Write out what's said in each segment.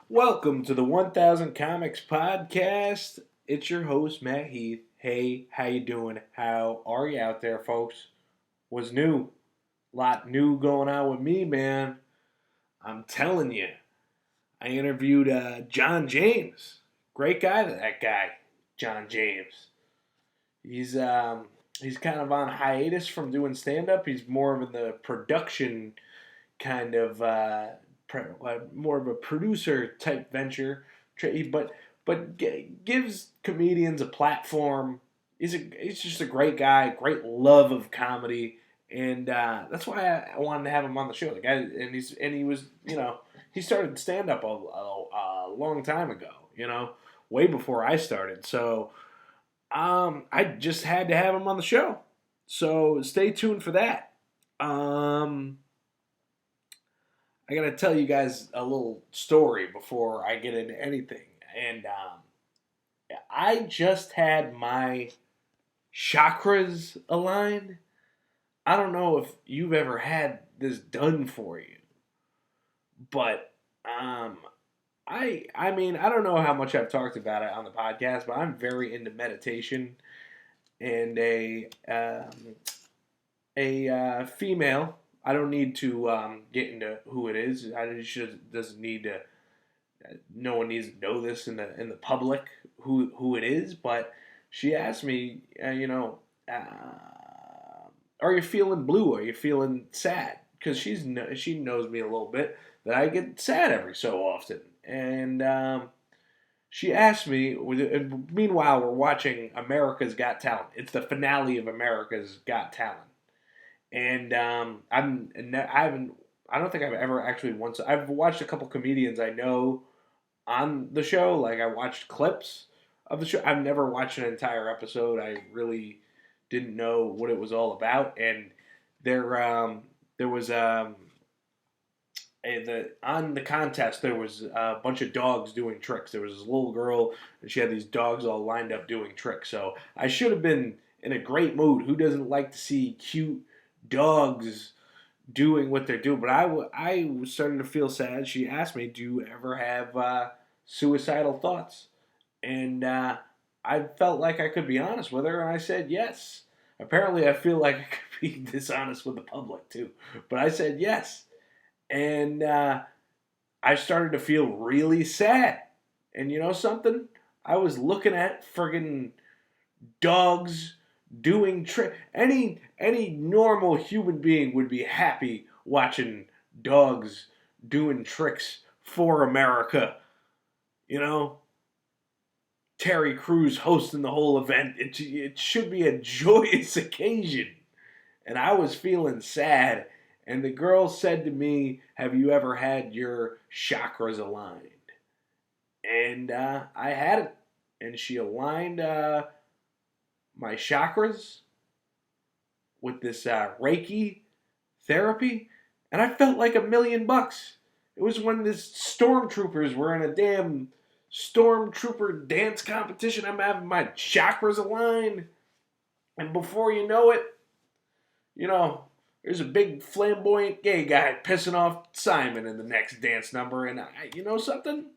Welcome to the 1000 Comics Podcast. It's your host, Matt Heath. Hey, how you doing? How are you out there, folks? What's new? Lot new going on with me, man. I'm telling you. I interviewed Jon James. Great guy, that guy, Jon James. He's he's kind of on hiatus from doing stand up. He's more of in the production kind of more of a producer type venture, but gives comedians a platform. He's just a great guy, great love of comedy, and that's why I wanted to have him on the show. The guy, and he was he started stand up a long time ago, way before I started. So I just had to have him on the show. So stay tuned for that. I gotta tell you guys a little story before I get into anything. And I just had my chakras aligned. I don't know if you've ever had this done for you, but I mean I don't know how much I've talked about it on the podcast, but I'm very into meditation and a female. I don't need to get into who it is. Doesn't need to. No one needs to know this in the public who it is. But she asked me, are you feeling blue? Are you feeling sad? Because she knows me a little bit that I get sad every so often, and she asked me. Meanwhile, we're watching America's Got Talent. It's the finale of America's Got Talent. And I don't think I've ever actually once. I've watched a couple comedians I know on the show. Like I watched clips of the show. I've never watched an entire episode. I really didn't know what it was all about. And there was on the contest there was a bunch of dogs doing tricks. There was this little girl and she had these dogs all lined up doing tricks. So I should have been in a great mood. Who doesn't like to see cute dogs doing what they're doing? But I was starting to feel sad. She asked me, "Do you ever have suicidal thoughts?" And I felt like I could be honest with her, and I said yes. Apparently, I feel like I could be dishonest with the public too, but I said yes, and I started to feel really sad. And you know something? I was looking at friggin' dogs doing trick. Any normal human being would be happy watching dogs doing tricks for America. You know, Terry Crews hosting the whole event. It should be a joyous occasion. And I was feeling sad. And the girl said to me, "Have you ever had your chakras aligned?" And I had it. And she aligned my chakras with this Reiki therapy, and I felt like $1,000,000. It was when these stormtroopers were in a damn stormtrooper dance competition. I'm having my chakras aligned, and before you know it, there's a big flamboyant gay guy pissing off Simon in the next dance number, and you know something?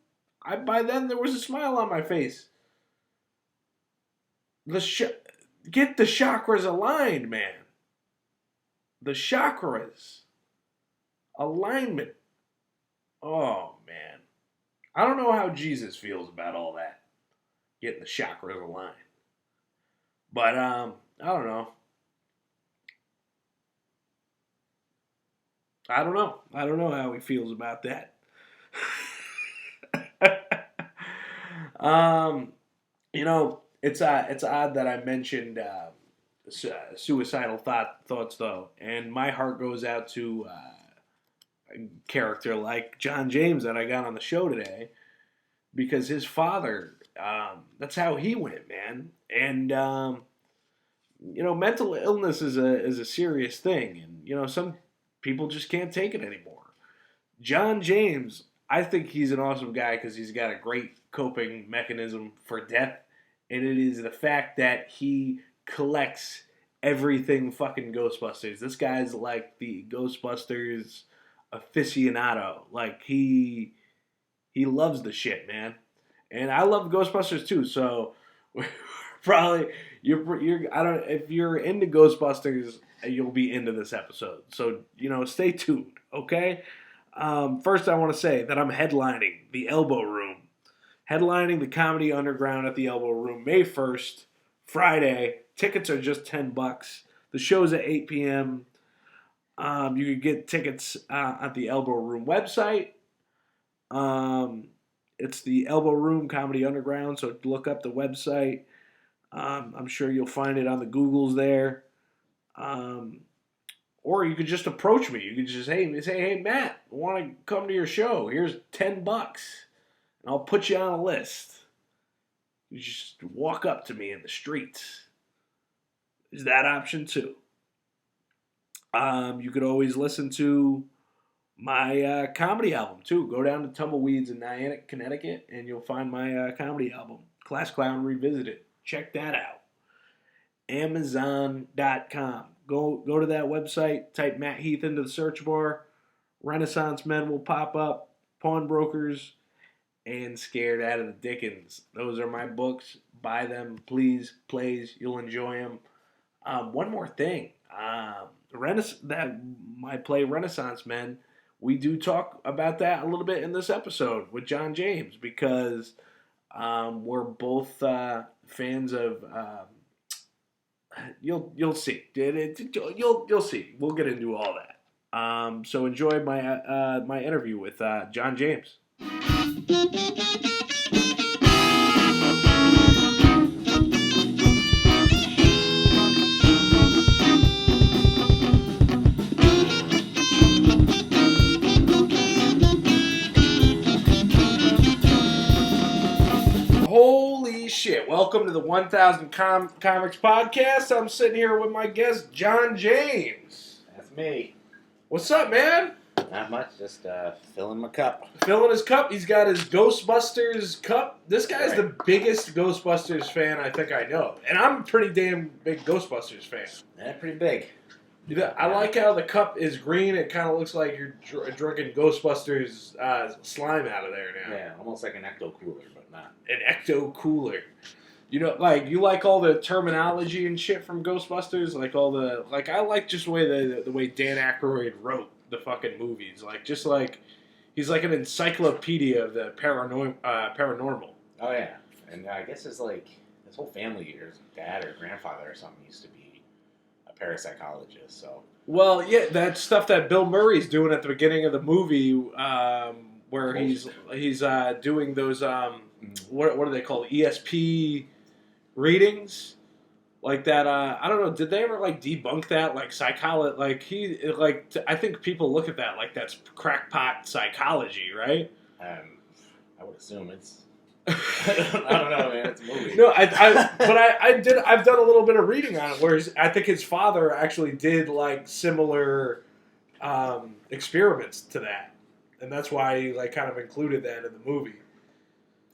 By then there was a smile on my face. Get the chakras aligned, man. The chakras. Alignment. Oh, man. I don't know how Jesus feels about all that. Getting the chakras aligned. But, I don't know. I don't know how he feels about that. It's odd that I mentioned suicidal thoughts though, and my heart goes out to a character like Jon James that I got on the show today because his father, that's how he went, man. And mental illness is a serious thing, and some people just can't take it anymore. Jon James, I think he's an awesome guy because he's got a great coping mechanism for death, and it is the fact that he collects everything fucking Ghostbusters. This guy's like the Ghostbusters aficionado. Like He loves the shit, man. And I love Ghostbusters too. So probably you're I don't if you're into Ghostbusters, you'll be into this episode. So stay tuned. Okay. First, I want to say that I'm headlining the Elbow Room, headlining the Comedy Underground at the Elbow Room May 1st, Friday. Tickets are just $10. The show's at 8 p.m. You can get tickets at the Elbow Room website. It's the Elbow Room Comedy Underground, so look up the website. I'm sure you'll find it on the Googles there. Or you could just approach me. You could just say, hey, Matt, I want to come to your show. Here's $10, and I'll put you on a list. You just walk up to me in the streets. There's that option too. You could always listen to my comedy album too. Go down to Tumbleweeds in Niantic, Connecticut, and you'll find my comedy album, Class Clown Revisited. Check that out. Amazon.com. Go to that website, type Matt Heath into the search bar. Renaissance Men will pop up, Pawnbrokers, and Scared Out of the Dickens. Those are my books. Buy them, please, plays. You'll enjoy them. One more thing. My play Renaissance Men, we do talk about that a little bit in this episode with Jon James because we're both fans of. You'll see. You'll see. We'll get into all that. So enjoy my interview with Jon James. Holy shit. Welcome to the 1000 Comics Podcast. I'm sitting here with my guest, Jon James. That's me. What's up, man? Not much, just filling my cup. Filling his cup. He's got his Ghostbusters cup. This guy's the biggest Ghostbusters fan I think I know. And I'm a pretty damn big Ghostbusters fan. Yeah, pretty big. I like how the cup is green. It kind of looks like you're drinking Ghostbusters slime out of there now. Yeah, almost like an ecto cooler, but not. An ecto cooler. You like all the terminology and shit from Ghostbusters, I like just the way the way Dan Aykroyd wrote the fucking movies, he's like an encyclopedia of the paranormal. Oh yeah, and I guess his whole family, his dad or grandfather or something, used to be a parapsychologist. So. Well, yeah, that stuff that Bill Murray's doing at the beginning of the movie, where he's doing those what are they called, ESP readings, like that. I don't know. Did they ever debunk that? I think people look at that like that's crackpot psychology, right? I would assume it's. I don't know, man. It's a movie. No, I've done a little bit of reading on it. Where I think his father actually did similar experiments to that, and that's why he kind of included that in the movie.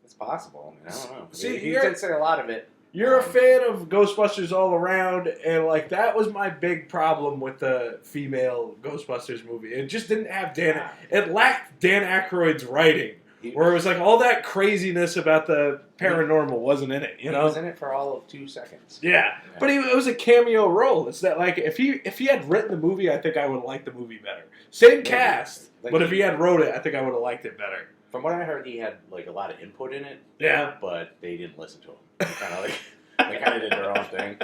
It's possible. I don't know. See, he did say a lot of it. You're a fan of Ghostbusters all around, and that was my big problem with the female Ghostbusters movie. It just didn't have it lacked Dan Aykroyd's writing, where it was all that craziness about the paranormal wasn't in it. He was in it for all of 2 seconds. Yeah. But it was a cameo role. It's that if he had written the movie, I think I would have liked the movie better. Same cast, but if he had wrote it, I think I would have liked it better. From what I heard, he had a lot of input in it. Yeah, but they didn't listen to him. They kind of did their own thing.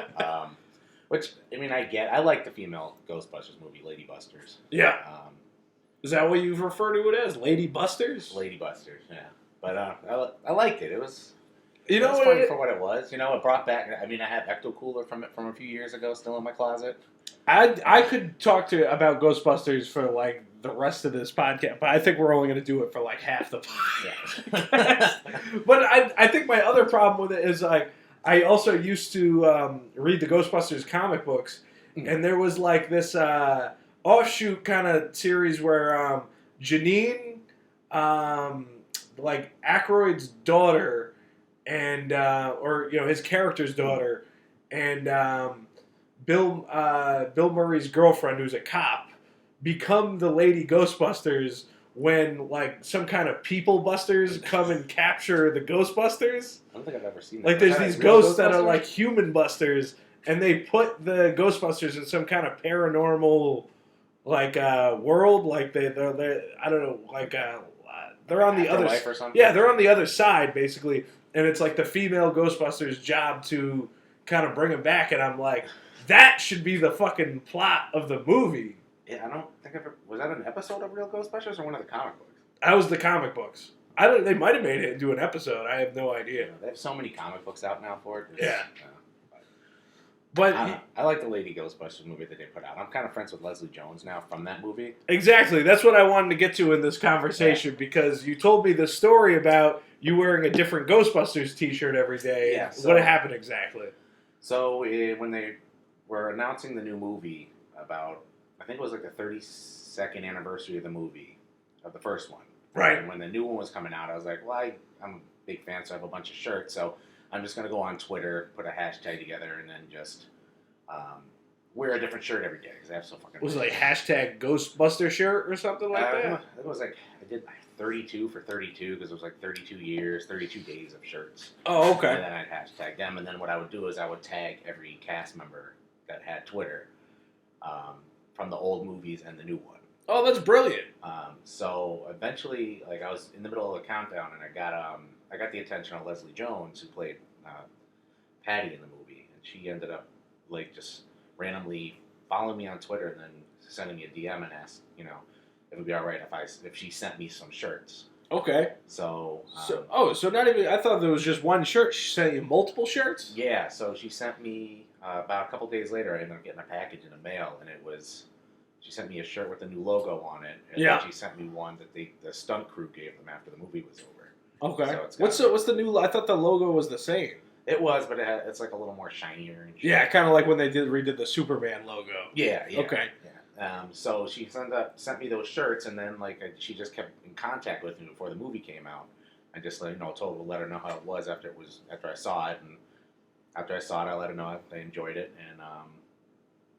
Which I get. I like the female Ghostbusters movie, Lady Busters. Yeah. Is that what you refer to it as, Lady Busters? Lady Busters. Yeah. But I liked it. It was. Funny for what it was. It brought back. I have Ecto Cooler from a few years ago, still in my closet. I could talk about Ghostbusters for the rest of this podcast, but I think we're only going to do it for half the podcast. Yeah. But I think my other problem with it is I also used to read the Ghostbusters comic books, and there was this offshoot kind of series where Janine, Aykroyd's daughter, and his character's daughter, and Bill Murray's girlfriend, who's a cop, become the Lady Ghostbusters when like some kind of people busters come and capture the Ghostbusters. I don't think I've ever seen that. Like there's Is that these real ghosts that are Ghostbusters? like human busters, and they put the Ghostbusters in some kind of paranormal like world. Like they're I don't know like they're on the other Afterlife or something? yeah they're on the other side basically, and it's like the female Ghostbusters' job to kind of bring them back, and I'm like, that should be the fucking plot of the movie. Yeah, I don't think I've ever... Was that an episode of Real Ghostbusters or one of the comic books? That was the comic books. I don't. They might have made it into an episode. I have no idea. They have so many comic books out now for it. Yeah. But I like the Lady Ghostbusters movie that they put out. I'm kind of friends with Leslie Jones now from that movie. exactly, that's what I wanted to get to in this conversation because you told me the story about you wearing a different Ghostbusters T-shirt every day. Yeah, so- what happened exactly? So when they were announcing the new movie about, I think it was like the 32nd anniversary of the movie, of the first one. Right. And when the new one was coming out, I was like, well, I'm a big fan, so I have a bunch of shirts. So I'm just going to go on Twitter, put a hashtag together, and then just wear a different shirt every day because I have so fucking... Was it like hashtag Ghostbuster shirt or something like that? It was like, I did 32 for 32 because it was like 32 years, 32 days of shirts. Oh, okay. And then I'd hashtag them, and then what I would do is I would tag every cast member that had Twitter from the old movies and the new one. Oh, that's brilliant. So eventually, like I was in the middle of a countdown, and I got the attention of Leslie Jones, who played Patty in the movie, and she ended up like just randomly following me on Twitter and then sending me a DM and asked, if it would be all right if she sent me some shirts. Okay. So so not even. I thought there was just one shirt. She sent you multiple shirts. yeah, so she sent me about a couple days later. I ended up getting a package in the mail, and she sent me a shirt with a new logo on it, and Yeah. then she sent me one that the stunt crew gave them after the movie was over. Okay. So What's the new? I thought the logo was the same. It was, but it's like a little more shinier and shit. Yeah, kind of like when they redid the Superman logo. Yeah. Okay. Yeah. So she sent me those shirts, and then she just kept in contact with me before the movie came out. I just told her to let her know how it was after I saw it, and after I saw it, I let her know I enjoyed it, and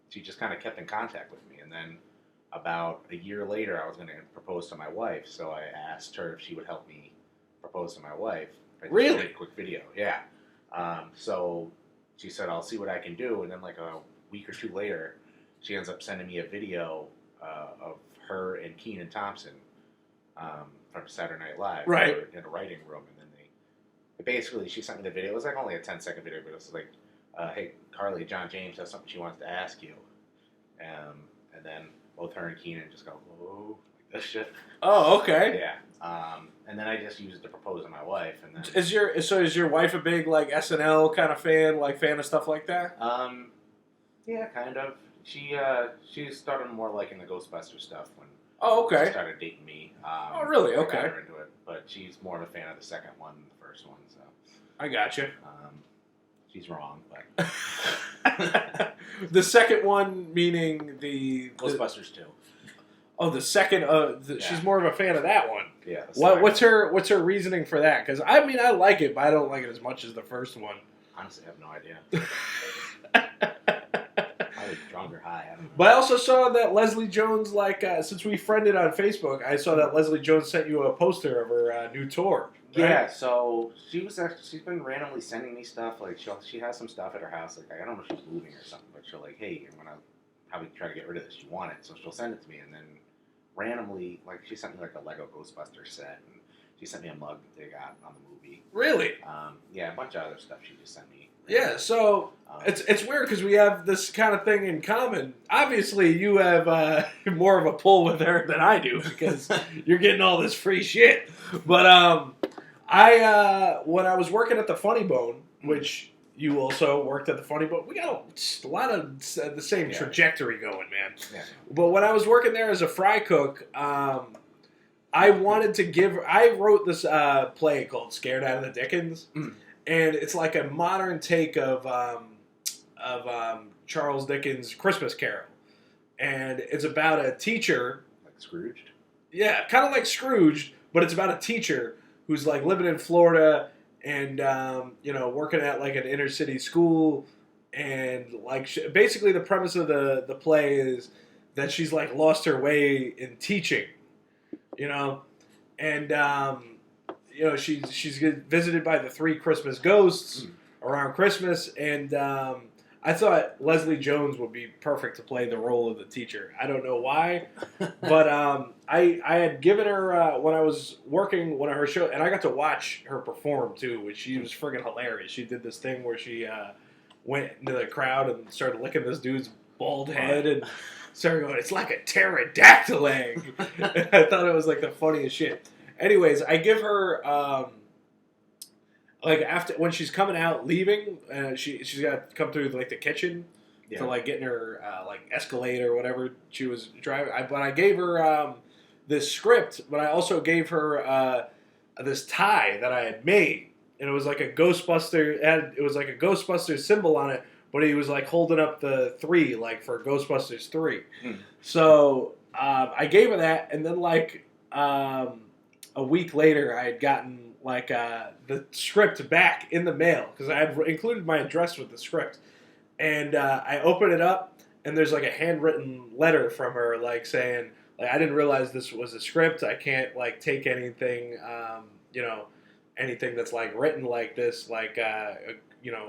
she just kind of kept in contact with me. And then about a year later, I was going to propose to my wife, so I asked her if she would help me propose to my wife. I just Really? did a quick video, yeah. So she said, I'll see what I can do, and then like a week or two later, she ends up sending me a video of her and Kenan Thompson from Saturday Night Live. Right. We were in a writing room, and then basically she sent me the video. It was like only a 10-second video, but it was like, hey, Carly, Jon James has something she wants to ask you. And then both her and Kenan just go, whoa, like this shit. Oh, okay. Yeah. And then I just used it to propose to my wife. And then Is your wife a big like SNL kind of fan, like fan of stuff like that? yeah, kind of. She started more liking the Ghostbusters stuff when Oh, she okay. started dating me. Oh, really? I got Okay. her into it, but she's more of a fan of the second one than the first one. So I got you. she's wrong, but The second one meaning the Ghostbusters 2. Oh, the second. Yeah. She's more of a fan of that one. Yeah. What's her reasoning for that? Because I mean, I like it, but I don't like it as much as the first one. Honestly, I have no idea. I was drunk or high. I don't know. But I also saw that Leslie Jones, since we friended on Facebook, I saw that Leslie Jones sent you a poster of her new tour. Right? Yeah, so she's been randomly sending me stuff. Like she has some stuff at her house. Like I don't know if she's moving or something, but she'll like, hey, I'm gonna probably try to get rid of this. You want it, so she'll send it to me, and then randomly, like she sent me like a Lego Ghostbusters set, and she sent me a mug that they got on the movie. Really? Yeah, a bunch of other stuff she just sent me. Yeah. So it's weird because we have this kind of thing in common. Obviously, you have more of a pull with her than I do because you're getting all this free shit. But I when I was working at the Funny Bone, which you also worked at the Funny Bone, we got a lot of the same trajectory going, man. Yeah. But when I was working there as a fry cook, I wanted to give. I wrote this play called "Scared Out of the Dickens," and it's like a modern take of Charles Dickens' Christmas Carol, and it's about a teacher. Like Scrooged? Yeah, kind of like Scrooge, but it's about a teacher who's like living in Florida and working at like an inner city school, and like basically the premise of the play is that she's like lost her way in teaching. you know, and she's visited by the three Christmas ghosts around Christmas, and I thought Leslie Jones would be perfect to play the role of the teacher. I don't know why, but I had given her when I was working one of her shows, and I got to watch her perform too, which she was friggin' hilarious. She did this thing where she went into the crowd and started licking this dude's bald head and started going, "It's like a pterodactyl egg." I thought it was like the funniest shit. Anyways, I give her like after when she's coming out leaving, she's got to come through like the kitchen to like get in her like Escalade or whatever she was driving. But I gave her this script, but I also gave her this tie that I had made, and it was like a Ghostbuster. It was like a Ghostbuster symbol on it, but he was like holding up the 3 like for Ghostbusters 3. So I gave her that, and then like a week later, I had gotten like the script back in the mail because I had included my address with the script, and I open it up, and there's like a handwritten letter from her, like saying, like, I didn't realize this was a script. I can't like take anything, anything that's like written like this, like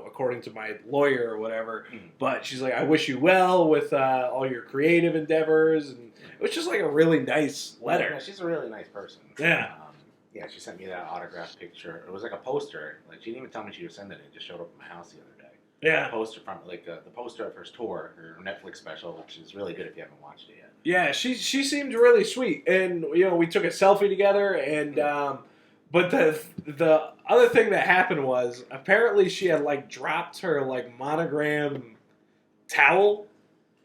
according to my lawyer or whatever. But she's like, I wish you well with all your creative endeavors, and it was just like a really nice letter. Yeah, she's a really nice person. Yeah. Yeah, she sent me that autographed picture. It was like a poster. Like, she didn't even tell me she was sending it. It just showed up at my house the other day. Yeah. A poster from like the poster of her tour, her Netflix special, which is really good if you haven't watched it yet. Yeah, she seemed really sweet, and we took a selfie together, and but the other thing that happened was apparently she had like dropped her like monogram towel.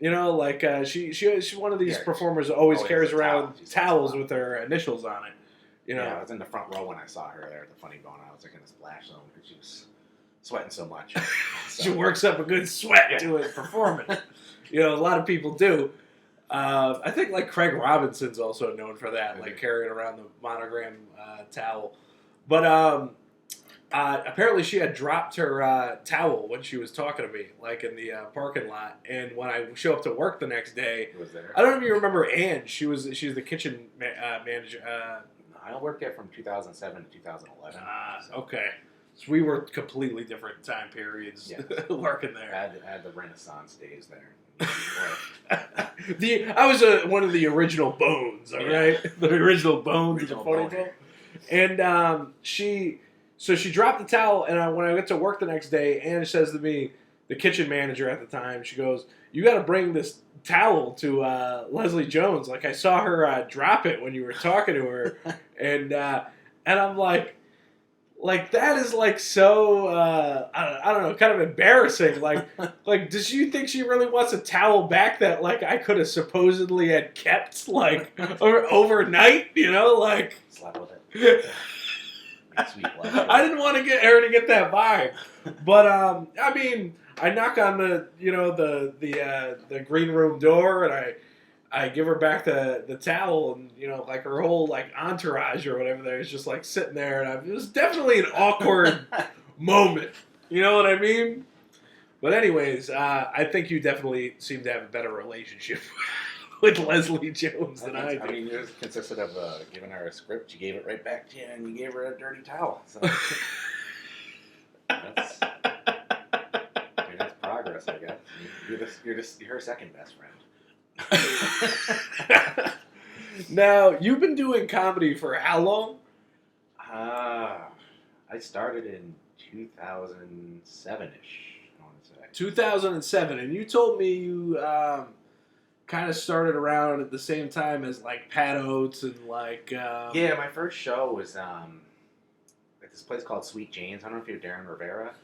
She's one of these performers that always carries around towels with her initials on it. Yeah, I was in the front row when I saw her there at the Funny Bone. I was like in the splash zone because she was sweating so much. So. She works up a good sweat to it performing. A lot of people do. I think like Craig Robinson's also known for that, like carrying around the monogram towel. But apparently she had dropped her towel when she was talking to me, like in the parking lot. And when I show up to work the next day, was there? I don't know if you remember Ann. She's the kitchen manager. I worked there from 2007 to 2011. Okay. So we were completely different time periods working there. I had the Renaissance days there. I was one of the original bones, all right? The original bones of the Funny Bone. And she dropped the towel, and when I went to work the next day, Ann says to me, the kitchen manager at the time, she goes, "You got to bring this towel to Leslie Jones. Like, I saw her drop it when you were talking to her." And I'm like that is like so I don't know, kind of embarrassing. Like does she think she really wants a towel back that like I could have supposedly had kept like overnight? Like slept with it. Sweet love. I didn't want to get her to get that vibe, but I mean, I knock on the green room door, and I give her back the towel, and like her whole like entourage or whatever there is just like sitting there, and it was definitely an awkward moment. You know what I mean? But anyways, I think you definitely seem to have a better relationship with Leslie Jones than I do. I mean, yours consisted of giving her a script. You gave it right back to you, and you gave her a dirty towel. So that's progress, I guess. You're her second best friend. Now, you've been doing comedy for how long? I started in 2007-ish, I want to say. 2007, and you told me you kind of started around at the same time as like Pat Oates and like... Yeah, my first show was at this place called Sweet Jane's. I don't know if you're Darren Rivera.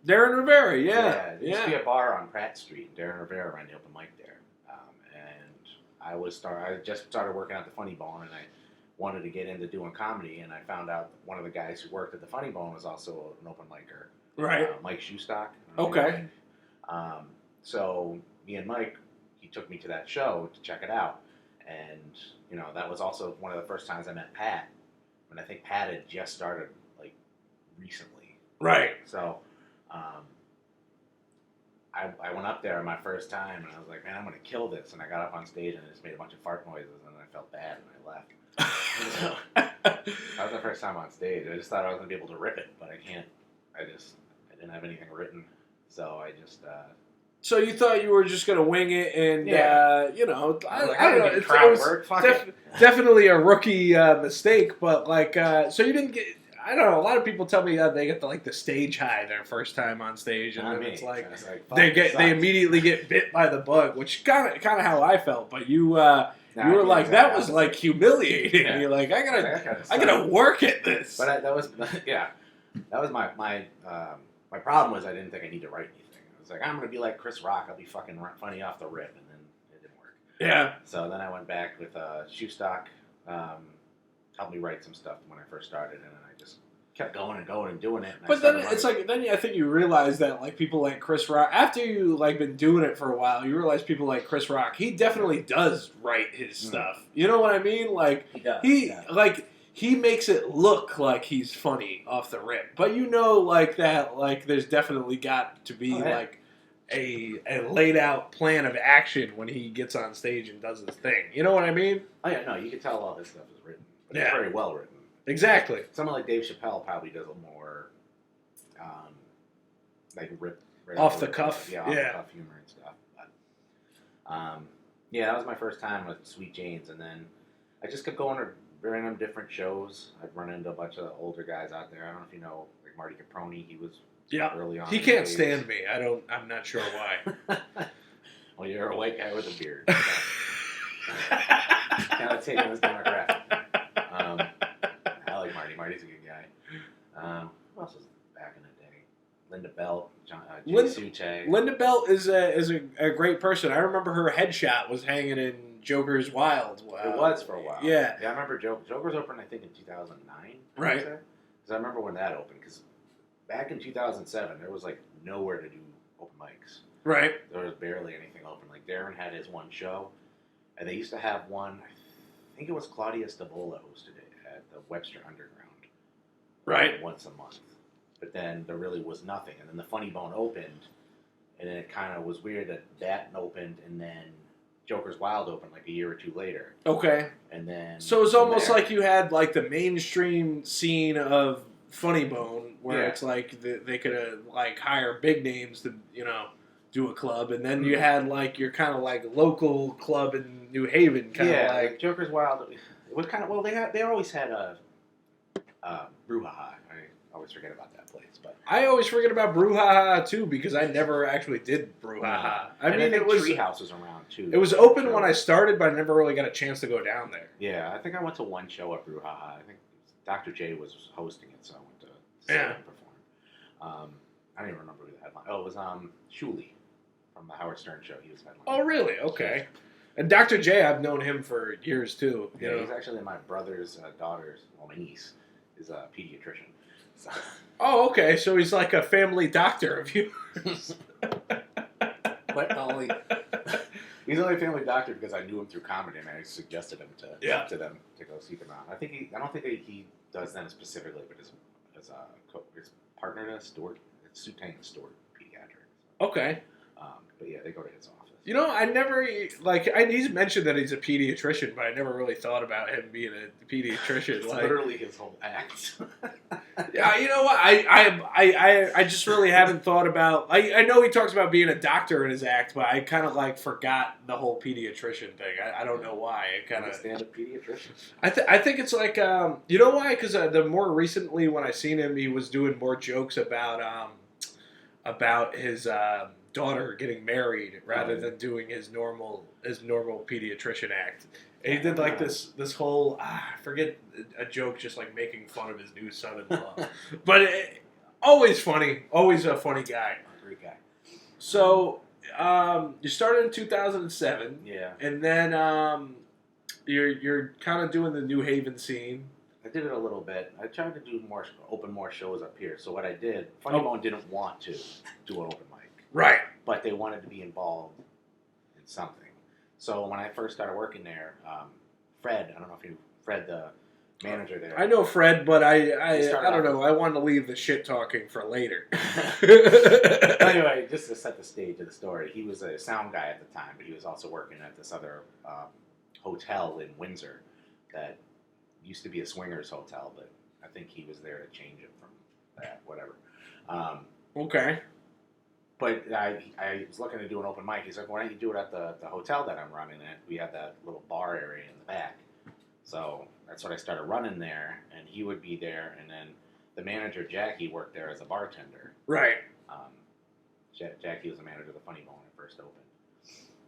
Darren Rivera, yeah. There used to be a bar on Pratt Street. Darren Rivera ran the open mic there. I just started working at the Funny Bone, and I wanted to get into doing comedy, and I found out one of the guys who worked at the Funny Bone was also an open micer. Right. Mike Shoestock. Okay. So me and Mike, he took me to that show to check it out, and that was also one of the first times I met Pat, and I think Pat had just started like recently. Right. So I went up there my first time, and I was like, man, I'm going to kill this. And I got up on stage, and I just made a bunch of fart noises, and I felt bad, and I left. So, that was the first time on stage. I just thought I was gonna be able to rip it, but I can't. I didn't have anything written, so I just. So you thought you were just gonna wing it, and you know, I don't know. It was definitely a rookie mistake, but like, so you didn't get. I don't know. A lot of people tell me they get the stage high their first time on stage, and then it's like they immediately get bit by the bug, which kind of how I felt. But you were like that was like humiliating. Yeah. You're like I gotta work at this. But that was that was my problem was I didn't think I need to write anything. I was like I'm gonna be like Chris Rock. I'll be fucking funny off the rip, and then it didn't work. Yeah. So then I went back with Shoestock. Helped me write some stuff when I first started, and then I just kept going and doing it. But then it's like I think you realize that like people like Chris Rock, after you like been doing it for a while, you realize people like Chris Rock, he definitely does write his stuff. You know what I mean? Like he makes it look like he's funny off the rip, but you know like that like there's definitely got to be like a laid out plan of action when he gets on stage and does his thing. You know what I mean? Oh yeah, no, you can tell all this stuff is written. It's very well written. Exactly. Someone like Dave Chappelle probably does a more, like rip off the cuff, off the cuff humor and stuff. But, yeah, that was my first time with Sweet Jane's, and then I just kept going to random different shows. I'd run into a bunch of older guys out there. I don't know if you know, like Marty Caproni. He was early on. He can't stand me. I'm not sure why. Well, you're a white guy with a beard. Kind of taking this demographic. I like Marty. Marty's a good guy. Who else was back in the day? Linda Belt, Jay Suche. Linda Belt is a great person. I remember her headshot was hanging in Joker's Wild. It was for a while. Yeah. Yeah, I remember Joker's opened, I think, in 2009. Right. Because I remember when that opened. Because back in 2007, there was, like, nowhere to do open mics. Right. There was barely anything open. Like, Darren had his one show. And they used to have one, I think it was Claudia Stabola hosted it at the Webster Underground. Right. Once a month. But then there really was nothing. And then the Funny Bone opened. And then it kind of was weird that opened and then Joker's Wild opened like a year or two later. Okay. And then... So it's almost like you had like the mainstream scene of Funny Bone where it's like they could like hire big names to, you know, do a club. And then you had like your kind of like local club in New Haven kind of like... Joker's Wild... It was kind of... Well, they always had a... Brouhaha. I always forget about that place, but I always forget about Brouhaha too because I never actually did Brouhaha. I mean, it was Treehouse was around too. It was open when I started, but I never really got a chance to go down there. Yeah, I think I went to one show at Brouhaha. I think Dr. J was hosting it, so I went to see him perform. I don't even remember who the headline. Oh, it was Shuley from the Howard Stern show. He was headlining. Oh, really? Okay. And Dr. J, I've known him for years too. Yeah, he's actually my brother's daughter's, well, my niece is a pediatrician. So. Oh, okay. So he's like a family doctor of yours. But he's only a family doctor because I knew him through comedy and I suggested him to them to go seek him out. I don't think he does them specifically, but his partner does Stewart. It's Sutang Stewart Pediatrics. Okay. But yeah, they go to his office. You know, I never he's mentioned that he's a pediatrician, but I never really thought about him being a pediatrician. It's literally his whole act. Yeah, you know what? I just really haven't thought about. I know he talks about being a doctor in his act, but I kind of like forgot the whole pediatrician thing. I don't know why. It kind of stand-up pediatrician. I think it's like you know why? Because the more recently when I seen him, he was doing more jokes about his. Daughter getting married rather than doing his normal pediatrician act. And he did like this whole I forget a joke just like making fun of his new son-in-law. But always funny, always a funny guy. Great guy. So you started in 2007. Yeah. And then you're kind of doing the New Haven scene. I did it a little bit. I tried to open more shows up here. So what I did, Funny Bone didn't want to do an open mic. Right. But they wanted to be involved in something. So when I first started working there, Fred, I don't know if Fred, the manager there. I know Fred, but I don't know. I wanted to leave the shit talking for later. Anyway, just to set the stage of the story, he was a sound guy at the time, but he was also working at this other hotel in Windsor that used to be a swingers hotel, but I think he was there to change it from that, whatever. Um, Okay. but I was looking to do an open mic. He's like, why don't you do it at the hotel that I'm running at? We have that little bar area in the back. So that's what I started running there, and he would be there, and then the manager, Jackie, worked there as a bartender. Right. Jackie was the manager of the Funny Bone when it first opened.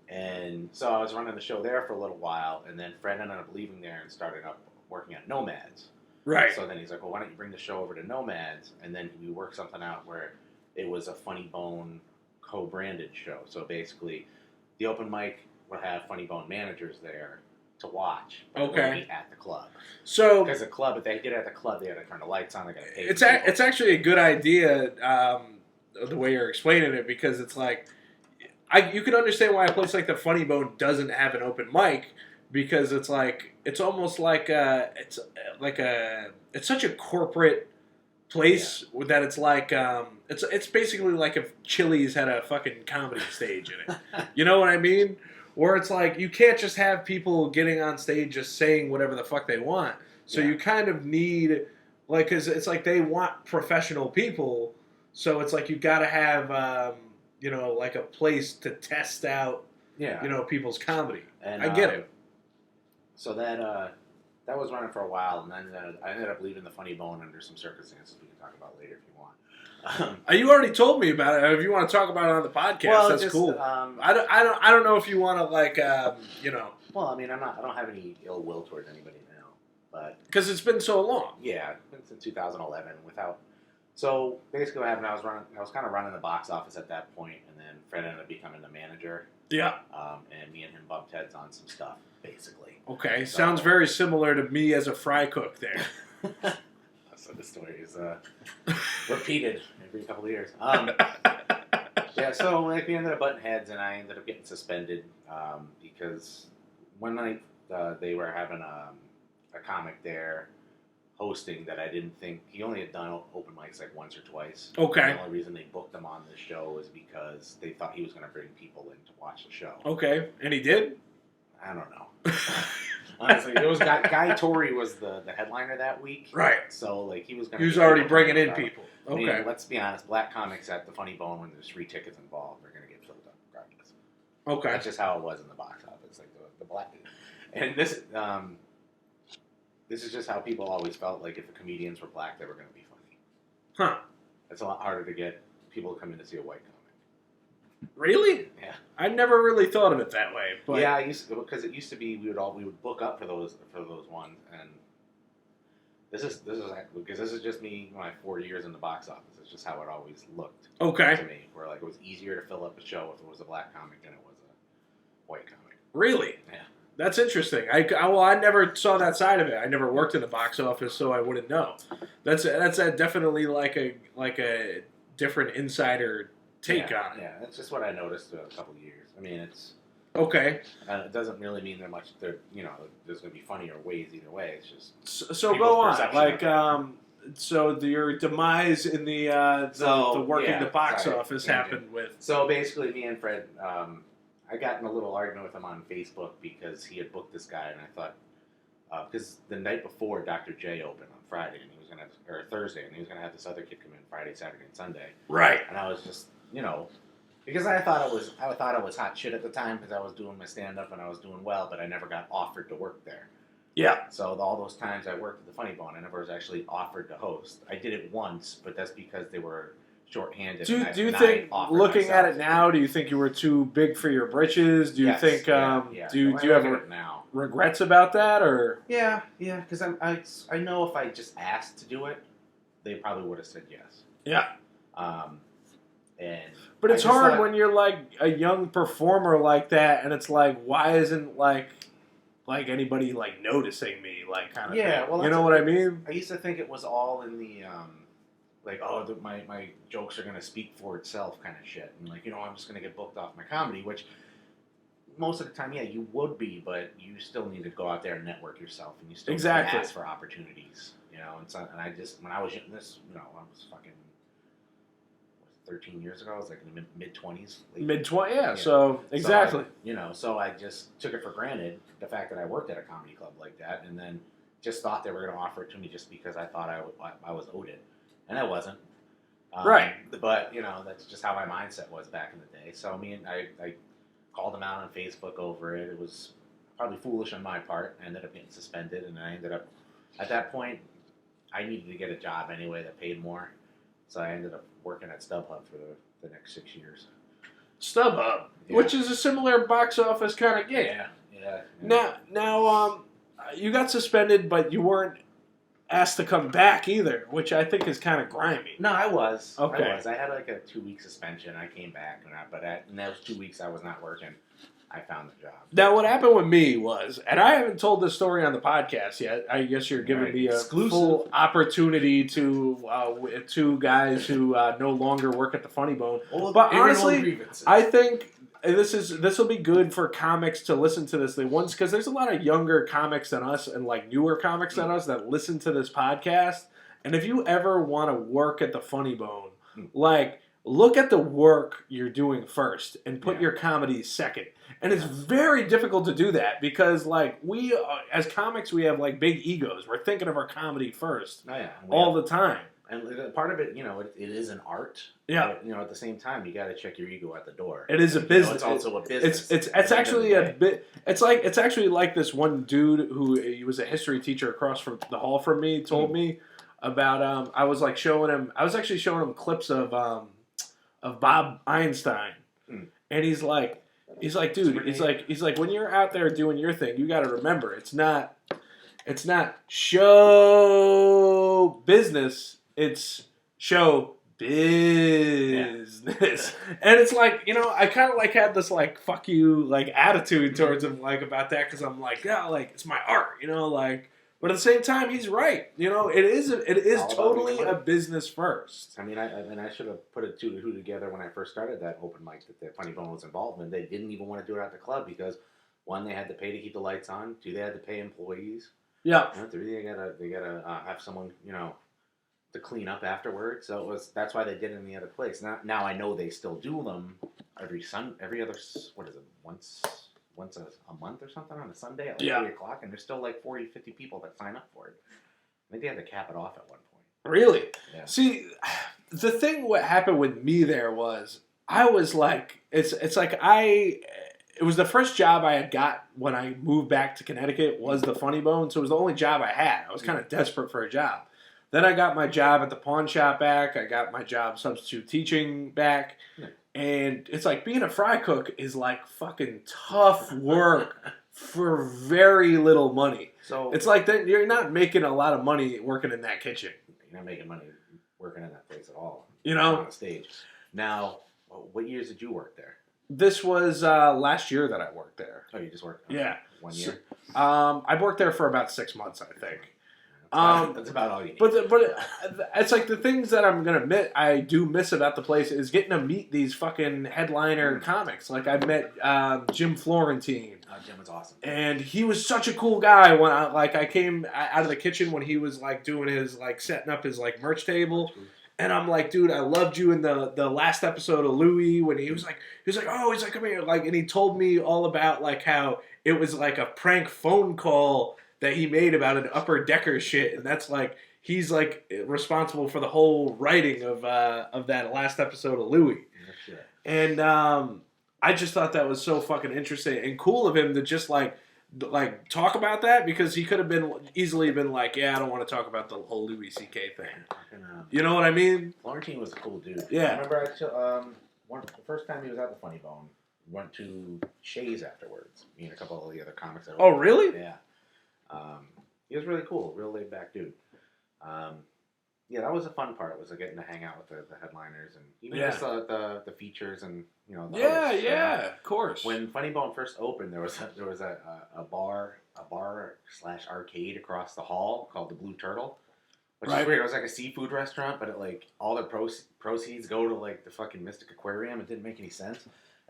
And so I was running the show there for a little while, and then Fred ended up leaving there and started up working at Nomads. Right. So then he's like, well, why don't you bring the show over to Nomads? And then we worked something out where it was a Funny Bone co-branded show. So basically, the open mic would have Funny Bone managers there to watch. But Okay. It would be at the club. So Because the club, if they did it at the club, they had to turn the lights on. They got to pay. it's actually a good idea the way you're explaining it, because it's like you can understand why a place like the Funny Bone doesn't have an open mic, because it's like it's almost like it's such a corporate place that it's like it's basically like if Chili's had a fucking comedy stage in it. You know what I mean? Where it's like you can't just have people getting on stage just saying whatever the fuck they want. So you kind of need, like, because it's like they want professional people. So it's like you got to have, like a place to test out, people's comedy. And, I get it. So that was running for a while, and then I ended up leaving the Funny Bone under some circumstances we can talk about later if you want. You already told me about it. If you want to talk about it on the podcast, that's cool. I don't know if you want to Well, I mean, I don't have any ill will towards anybody now, but because it's been so long. Yeah, since 2011. So basically, what happened? I was kind of running the box office at that point, and then Fred ended up becoming the manager. Yeah. And me and him bumped heads on some stuff, basically. Okay, sounds very similar to me as a fry cook there. So the story is repeated every couple of years. Yeah, so we ended up butting heads, and I ended up getting suspended because one night they were having a comic there hosting that I didn't think he only had done open mics like once or twice. Okay. The only reason they booked him on this show was because they thought he was going to bring people in to watch the show. Okay, and he did? I don't know. Honestly, it was Guy Torrey was the headliner that week. Right. So like he was already bringing in people. Okay. I mean, let's be honest. Black comics at the Funny Bone, when there's free tickets involved, they're going to get filled up regardless. Okay. That's just how it was in the box office. Like the black, and this is just how people always felt. Like if the comedians were black, they were going to be funny. Huh. It's a lot harder to get people to come in to see a white comic. Really? Yeah. I never really thought of it that way. But yeah, because it used to be we would book up for those ones, and this is because this is just me my 4 years in the box office. It's just how it always looked. Okay. To me, where like it was easier to fill up a show if it was a black comic than it was a white comic. Really? Yeah. That's interesting. I never saw that side of it. I never worked in the box office, so I wouldn't know. That's definitely like a different insider take on it. Yeah, that's just what I noticed a couple of years. I mean, it's okay. It doesn't really mean that much. There's going to be funnier ways either way. It's just so go on. Like so your demise in the working the box office happened with. So basically, me and Fred, I got in a little argument with him on Facebook because he had booked this guy, and I thought because the night before Dr. J opened on Friday, and he was gonna or Thursday, and he was gonna have this other kid come in Friday, Saturday, and Sunday. Right. And I was just because I thought it was hot shit at the time because I was doing my stand up and I was doing well, but I never got offered to work there. Yeah. So all those times I worked at the Funny Bone, I never was actually offered to host. I did it once, but that's because they were shorthanded. Do you think, looking at it now, do you think you were too big for your britches? Do you think do you have regrets about that, or? Yeah, because I know if I just asked to do it, they probably would have said yes. Yeah. But it's hard when you're like a young performer like that, and it's like, why isn't like anybody like noticing me, like kind of thing. Well, you know what I mean? I used to think it was all in the my jokes are gonna speak for itself kind of shit, and I'm just gonna get booked off my comedy, which most of the time, yeah, you would be, but you still need to go out there and network yourself, and you still need to ask for opportunities, and I just when I was in this, I was fucking 13 years ago. I was like in the mid-20s. Mid-20s, yeah. So, exactly. So I just took it for granted, the fact that I worked at a comedy club like that, and then just thought they were going to offer it to me just because I thought I was owed it, and I wasn't. Right. But that's just how my mindset was back in the day. So I called them out on Facebook over it. It was probably foolish on my part. I ended up getting suspended, and I ended up at that point I needed to get a job anyway that paid more. So I ended up working at StubHub for the next 6 years. StubHub, which is a similar box office kind of gig. Yeah. Now, you got suspended, but you weren't asked to come back either, which I think is kind of grimy. No, I was. Okay. I had like a 2-week suspension. I came back, but in those 2 weeks I was not working. I found the job. Now, what happened with me was, and I haven't told this story on the podcast yet. I guess you're giving me a full opportunity to two guys who no longer work at the Funny Bone. Well, but honestly, I think this will be good for comics to listen to this. Because there's a lot of younger comics than us and like newer comics than us that listen to this podcast. And if you ever want to work at the Funny Bone, like, look at the work you're doing first and put your comedy second. And it's very difficult to do that because, like, we, as comics, we have, like, big egos. We're thinking of our comedy first all the time. And part of it, it is an art. Yeah. But, at the same time, you got to check your ego at the door. It is a business. It's also a business. It's actually a bit. It's actually like this one dude who he was a history teacher across from the hall from me told me about. I was showing him clips of Bob Einstein, and he's like, dude, he's like, when you're out there doing your thing, you got to remember, it's not show business, it's show business. And it's like, I kind of had this like fuck you attitude towards him about that because I'm like, yeah, it's my art, but at the same time, he's right. It is totally a business first. I mean, I should have put it two to two together when I first started that open mic that the Funny Bone was involved in. They didn't even want to do it at the club because, one, they had to pay to keep the lights on. Two, they had to pay employees. Yeah. Three, they gotta have someone to clean up afterwards. So that's why they did it in the other place. Now I know they still do them every other, what is it, once a month or something on a Sunday at 3 o'clock, and there's still 40, 50 people that sign up for it. I think they had to cap it off at one point. Really? Yeah. See, the thing what happened with me there was, I was like, it was the first job I had got when I moved back to Connecticut was the Funny Bone, so it was the only job I had. I was kind of desperate for a job. Then I got my job at the pawn shop back. I got my job substitute teaching back. Yeah. And it's like being a fry cook is like fucking tough work for very little money. So it's like that you're not making a lot of money working in that kitchen. You're not making money working in that place at all. On the stage. Now, what years did you work there? This was last year that I worked there. Oh, you just worked? 1 year. I worked there for about 6 months, I think. That's about all you need. But it's like the things that I'm gonna admit I do miss about the place is getting to meet these fucking headliner comics. Like I met Jim Florentine. Jim was awesome, and he was such a cool guy. When I came out of the kitchen when he was doing his setting up his merch table. And I'm like, dude, I loved you in the last episode of Louie when he was like, come here, and he told me all about how it was a prank phone call that he made about an Upper Decker shit, and that's he's responsible for the whole writing of that last episode of Louie. Yeah, sure. And I just thought that was so fucking interesting and cool of him to just talk about that, because he could have easily been yeah, I don't want to talk about the whole Louis C.K. thing. You know what I mean? Florentine was a cool dude. Yeah. I remember the first time he was at the Funny Bone, we went to Shays afterwards. Me and a couple of the other comics. Oh, really? Yeah. He was really cool, real laid back dude. Yeah, that was a fun part. Was getting to hang out with the headliners and even just the features and the hosts. Of course. When Funny Bone first opened, there was a bar / arcade across the hall called the Blue Turtle, which is weird. It was like a seafood restaurant, but all the proceeds go to the fucking Mystic Aquarium. It didn't make any sense,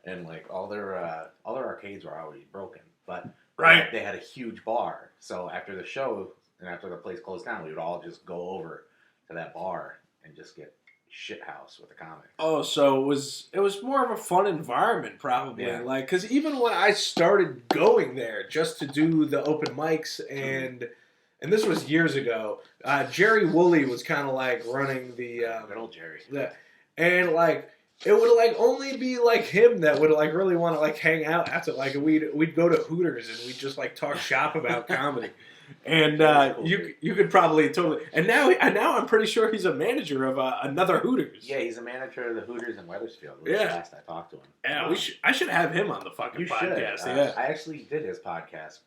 and all their arcades were already broken, but. Right. They had a huge bar. So after the show and after the place closed down, we would all just go over to that bar and just get shithouse with the comics. Oh, so it was more of a fun environment probably. Yeah. Because even when I started going there just to do the open mics and and this was years ago. Jerry Woolley was kind of like running the good old Jerry. And like it would like only be like him that would like really want to like hang out after like we'd go to Hooters and we'd just like talk shop about comedy. And Cool, you could probably totally and now I'm pretty sure he's a manager of another Hooters. Yeah, he's a manager of the Hooters in Wethersfield. Last I talked to him. Yeah, I should have him on the fucking podcast. Yeah, I actually did his podcast.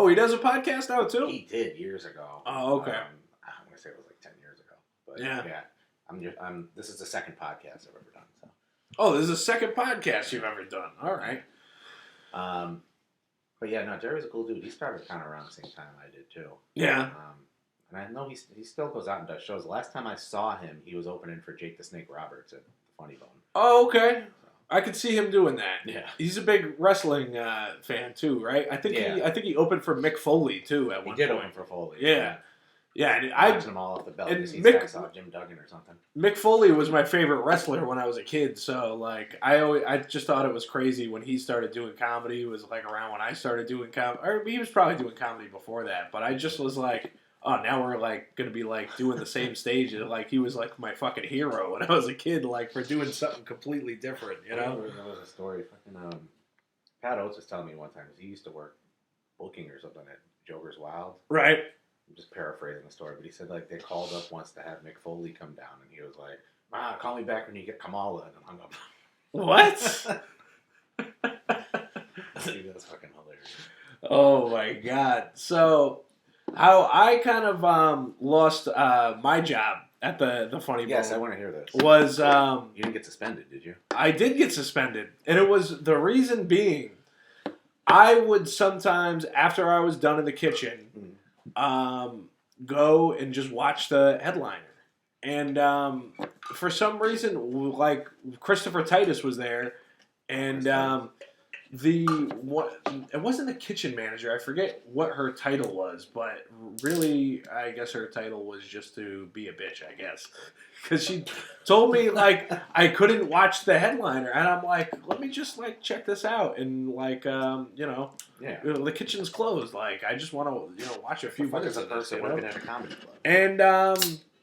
He does a podcast now too. He did years ago. Oh, okay. I'm gonna say it was like 10 years ago. But yeah. This is the second podcast I've ever done. So. Oh, this is the second podcast you've ever done. All right. But yeah, no, Jerry's a cool dude. He started kind of around the same time I did too. Yeah. And I know he still goes out and does shows. The last time I saw him, he was opening for Jake the Snake Roberts at the Funny Bone. Oh, okay. So. I could see him doing that. Yeah. He's a big wrestling fan too, right? I think he opened for Mick Foley too at one point. He did open for Foley. Yeah. Yeah, and I watched them all off the belt. And Mick saw Jim Duggan or something. Mick Foley was my favorite wrestler when I was a kid. So like, I just thought it was crazy when he started doing comedy. It was like around when I started doing comedy, or he was probably doing comedy before that. But I just was like, oh, now we're like gonna be like doing the same stage. And like he was like my fucking hero when I was a kid, like for doing something completely different. You know? There was a story. Fucking Pat Oates was telling me one time he used to work booking or something at Joker's Wild. Right. I'm just paraphrasing the story, but he said like they called up once to have Mick Foley come down, and he was like, "Ma, call me back when you get Kamala," and hung up. What? Dude, that's fucking hilarious. Oh my god! So, how I kind of lost my job at the Funny Bone. Yes, I want to hear this. Was you didn't get suspended, did you? I did get suspended, and it was the reason being, I would sometimes after I was done in the kitchen. Go and just watch the headliner. And for some reason, like Christopher Titus was there, and it wasn't the kitchen manager. I forget what her title was, but really, I guess her title was just to be a bitch, I guess. Because she told me, like, I couldn't watch the headliner. And I'm like, let me just, like, check this out. And, like, the kitchen's closed. Like, I just want to, watch a few minutes of this. Working at a comedy club. And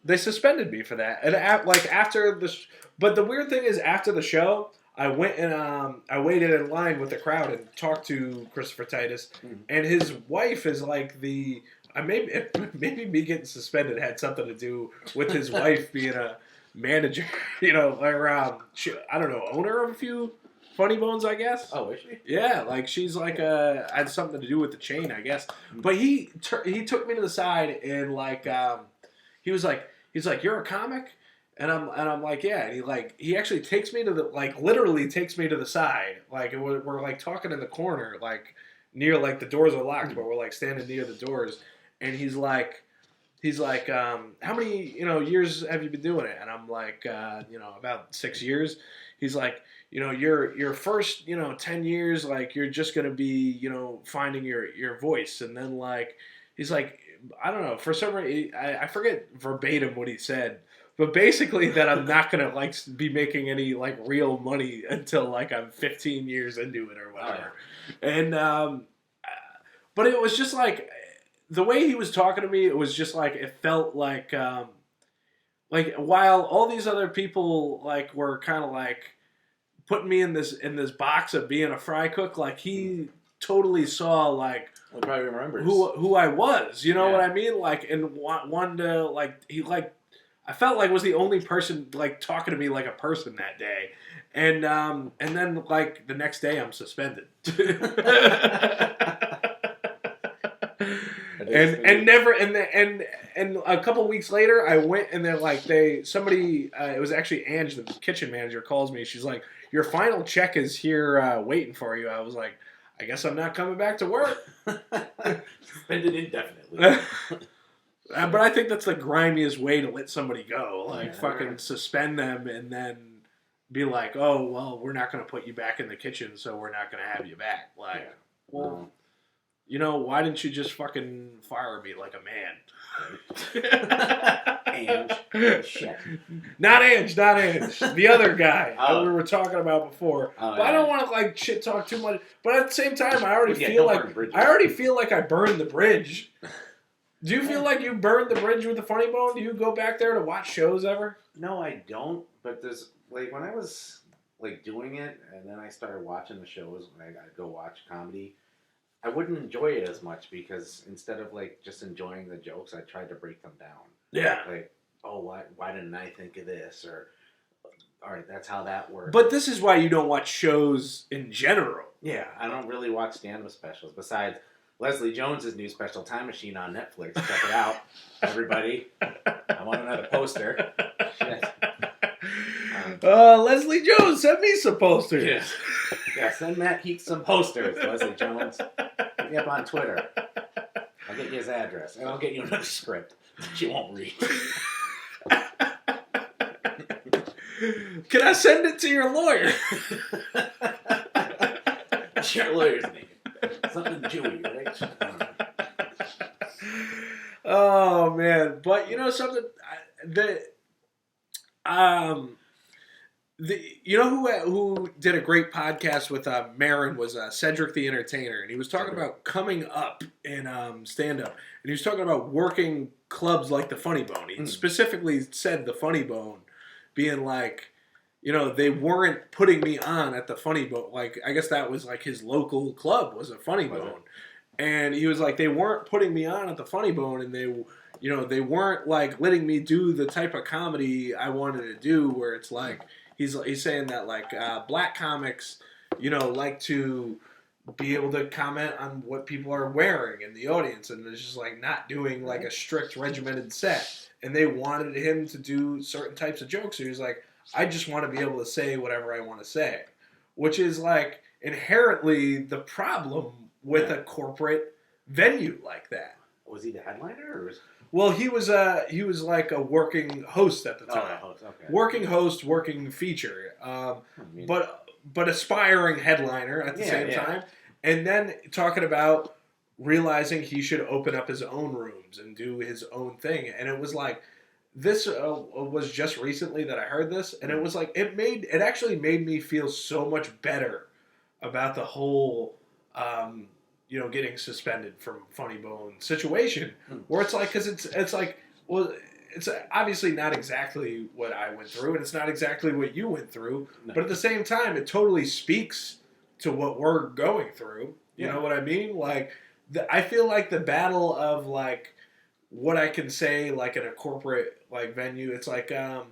they suspended me for that. And, after the... But the weird thing is, after the show... I went and I waited in line with the crowd and talked to Christopher Titus, and his wife is like maybe me getting suspended had something to do with his wife being a manager, or I don't know, owner of a few Funny Bones, I guess. Oh, is she? Yeah, like she's like had something to do with the chain, I guess. But he took me to the side and like he's like, "You're a comic?" And I'm like, yeah. And he actually takes me to literally takes me to the side. Like we're like talking in the corner, like near like the doors are locked, but we're like standing near the doors. And he's like, how many years have you been doing it? And I'm like, about 6 years. He's like, your first 10 years, like you're just gonna be finding your voice, and then like he's like, I don't know, for some reason I forget verbatim what he said. But basically that I'm not going to be making any real money until I'm 15 years into it or whatever. And but it was just the way he was talking to me, it was just it felt like while all these other people were kind of putting me in this box of being a fry cook, he totally saw he probably remembers who I was, what I mean? And wanted to he I felt was the only person talking to me like a person that day, and then the next day I'm suspended, and a couple weeks later I went and they're it was actually Ange, the kitchen manager, calls me. She's like, "Your final check is here waiting for you." I was like, "I guess I'm not coming back to work." Suspended indefinitely. But I think that's the grimiest way to let somebody go. Fucking suspend them and then be like, "Oh, well, we're not going to put you back in the kitchen, so we're not going to have you back." Well, why didn't you just fucking fire me like a man? Ange. Shit. Not Ange. The other guy that we were talking about before. But I don't want to shit talk too much. But at the same time, I already feel like I burned the bridge. Do you feel like you burned the bridge with the Funny Bone? Do you go back there to watch shows ever? No, I don't. But there's like when I was like doing it, and then I started watching the shows when I go watch comedy. I wouldn't enjoy it as much because instead of like just enjoying the jokes, I tried to break them down. Yeah. Like, oh, why didn't I think of this? Or, all right, that's how that works. But this is why you don't watch shows in general. Yeah, I don't really watch stand-up specials. Besides Leslie Jones's new special, Time Machine, on Netflix. Check it out, everybody. I want another poster. Shit. Leslie Jones, send me some posters. Yeah, send Matt Heath some posters, Leslie Jones. Hit me up on Twitter. I'll get you his address, and I'll get you another script that you won't read. Can I send it to your lawyer? What's your lawyer's name? Something Jewy, right? Oh man, but you know something you know who did a great podcast with Marin was Cedric the Entertainer, and he was talking about coming up in stand up, and he was talking about working clubs like the Funny Bone. He specifically said the Funny Bone being like, you know, they weren't putting me on at the Funny Bone. Like, I guess that was like his local club was a Funny Bone. And he was like, they weren't putting me on at the Funny Bone, and they weren't like letting me do the type of comedy I wanted to do, where it's like, he's saying that like black comics, you know, like to be able to comment on what people are wearing in the audience, and it's just like not doing like a strict regimented set. And they wanted him to do certain types of jokes. So he was like, I just want to be able to say whatever I want to say, which is like inherently the problem with a corporate venue like that. Was he the headliner, or was? Well, he was like a working host at the time. Oh, host, okay. Working host, working feature, but aspiring headliner at the same time, and then talking about realizing he should open up his own rooms and do his own thing. And it was like, this was just recently that I heard this, and it was like, it actually made me feel so much better about the whole, getting suspended from Funny Bone situation, where it's like, because it's like, well, it's obviously not exactly what I went through, and it's not exactly what you went through, but at the same time, it totally speaks to what we're going through. You know what I mean? Like, I feel like the battle of like what I can say like in a corporate like venue. It's like I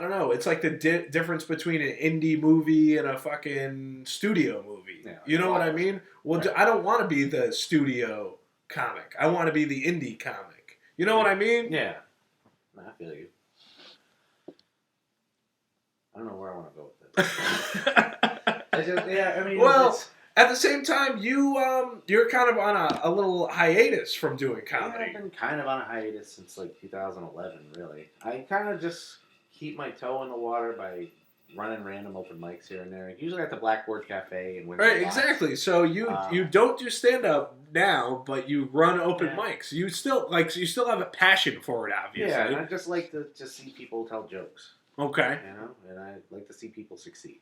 don't know. It's like the difference between an indie movie and a fucking studio movie. Yeah, you know what I mean? Well, right. I don't want to be the studio comic. I want to be the indie comic. You know what I mean? Yeah. I feel you. I don't know where I want to go with this. Well, at the same time, you're kind of on a little hiatus from doing comedy. Yeah, I've been kind of on a hiatus since like 2011, really. I kind of just keep my toe in the water by running random open mics here and there. Usually at the Blackboard Cafe and Right, exactly. So you don't do stand up now, but you run open mics. You still have a passion for it, obviously. Yeah, and I just like to just see people tell jokes. Okay. You know, and I like to see people succeed.